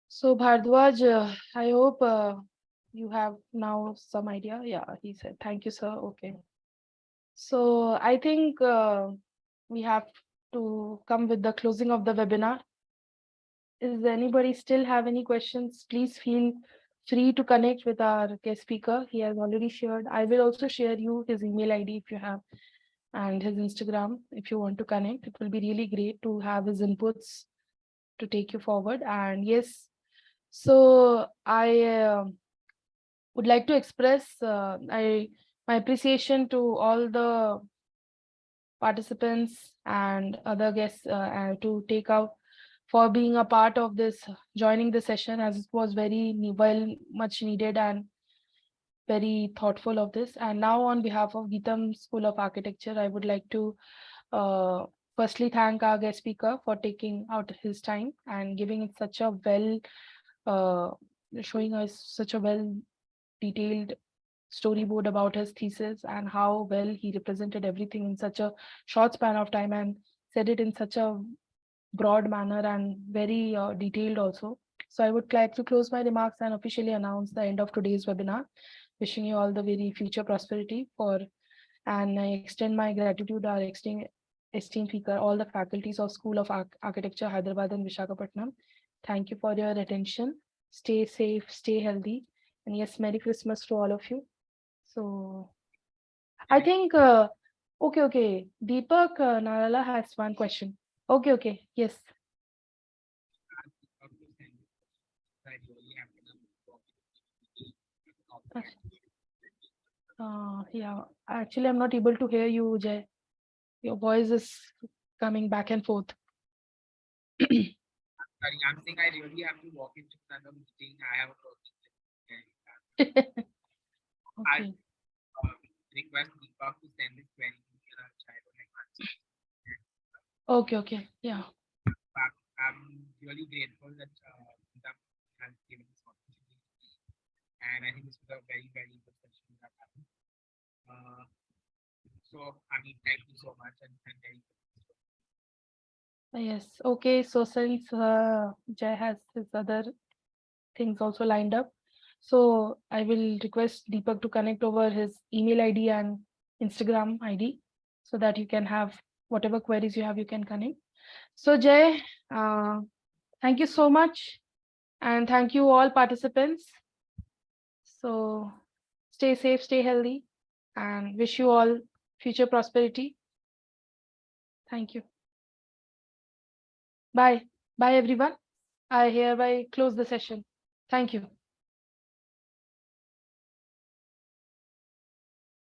So Bhardwaj, I hope you have now some idea. Yeah, he said, thank you, sir. Okay. So I think we have to come with the closing of the webinar. Is anybody still have any questions? Please feel free to connect with our guest speaker. He has already shared. I will also share you his email ID if you have, and his Instagram if you want to connect. It will be really great to have his inputs to take you forward. And yes, so I would like to express my appreciation to all the participants and other guests to take out for being a part of this, joining the session, as it was very well much needed and very thoughtful of this. And now on behalf of Geetam School of Architecture, I would like to uh, firstly thank our guest speaker for taking out his time and giving it such a well, uh, showing us such a well detailed storyboard about his thesis and how well he represented everything in such a short span of time and said it in such a broad manner and very detailed also. So I would like to close my remarks and officially announce the end of today's webinar. Wishing you all the very future prosperity for, and I extend my gratitude to our esteemed speaker, all the faculties of School of Architecture, Hyderabad and Visakhapatnam. Thank you for your attention. Stay safe, stay healthy, and yes, Merry Christmas to all of you. So I think, okay, Deepak Narala has one question. Okay, yes. I really have to Yeah, actually, I'm not able to hear you, Jay. Your voice is coming back and forth. Sorry, I'm saying I really have to walk into another meeting. I have a person. I Okay. request Deepak to send this query to me and I'll try to answer. Okay, yeah. I'm really grateful that Deepak has given this opportunity. And I think this was a very, very good session that happened. So, I mean, thank you so much and very Yes. Okay, so since Jay has his other things also lined up, so I will request Deepak to connect over his email ID and Instagram ID so that you can have whatever queries you have, you can connect. So Jay, thank you so much. And thank you all participants. So stay safe, stay healthy, and wish you all future prosperity. Thank you. Bye. Bye, everyone. I hereby close the session. Thank you.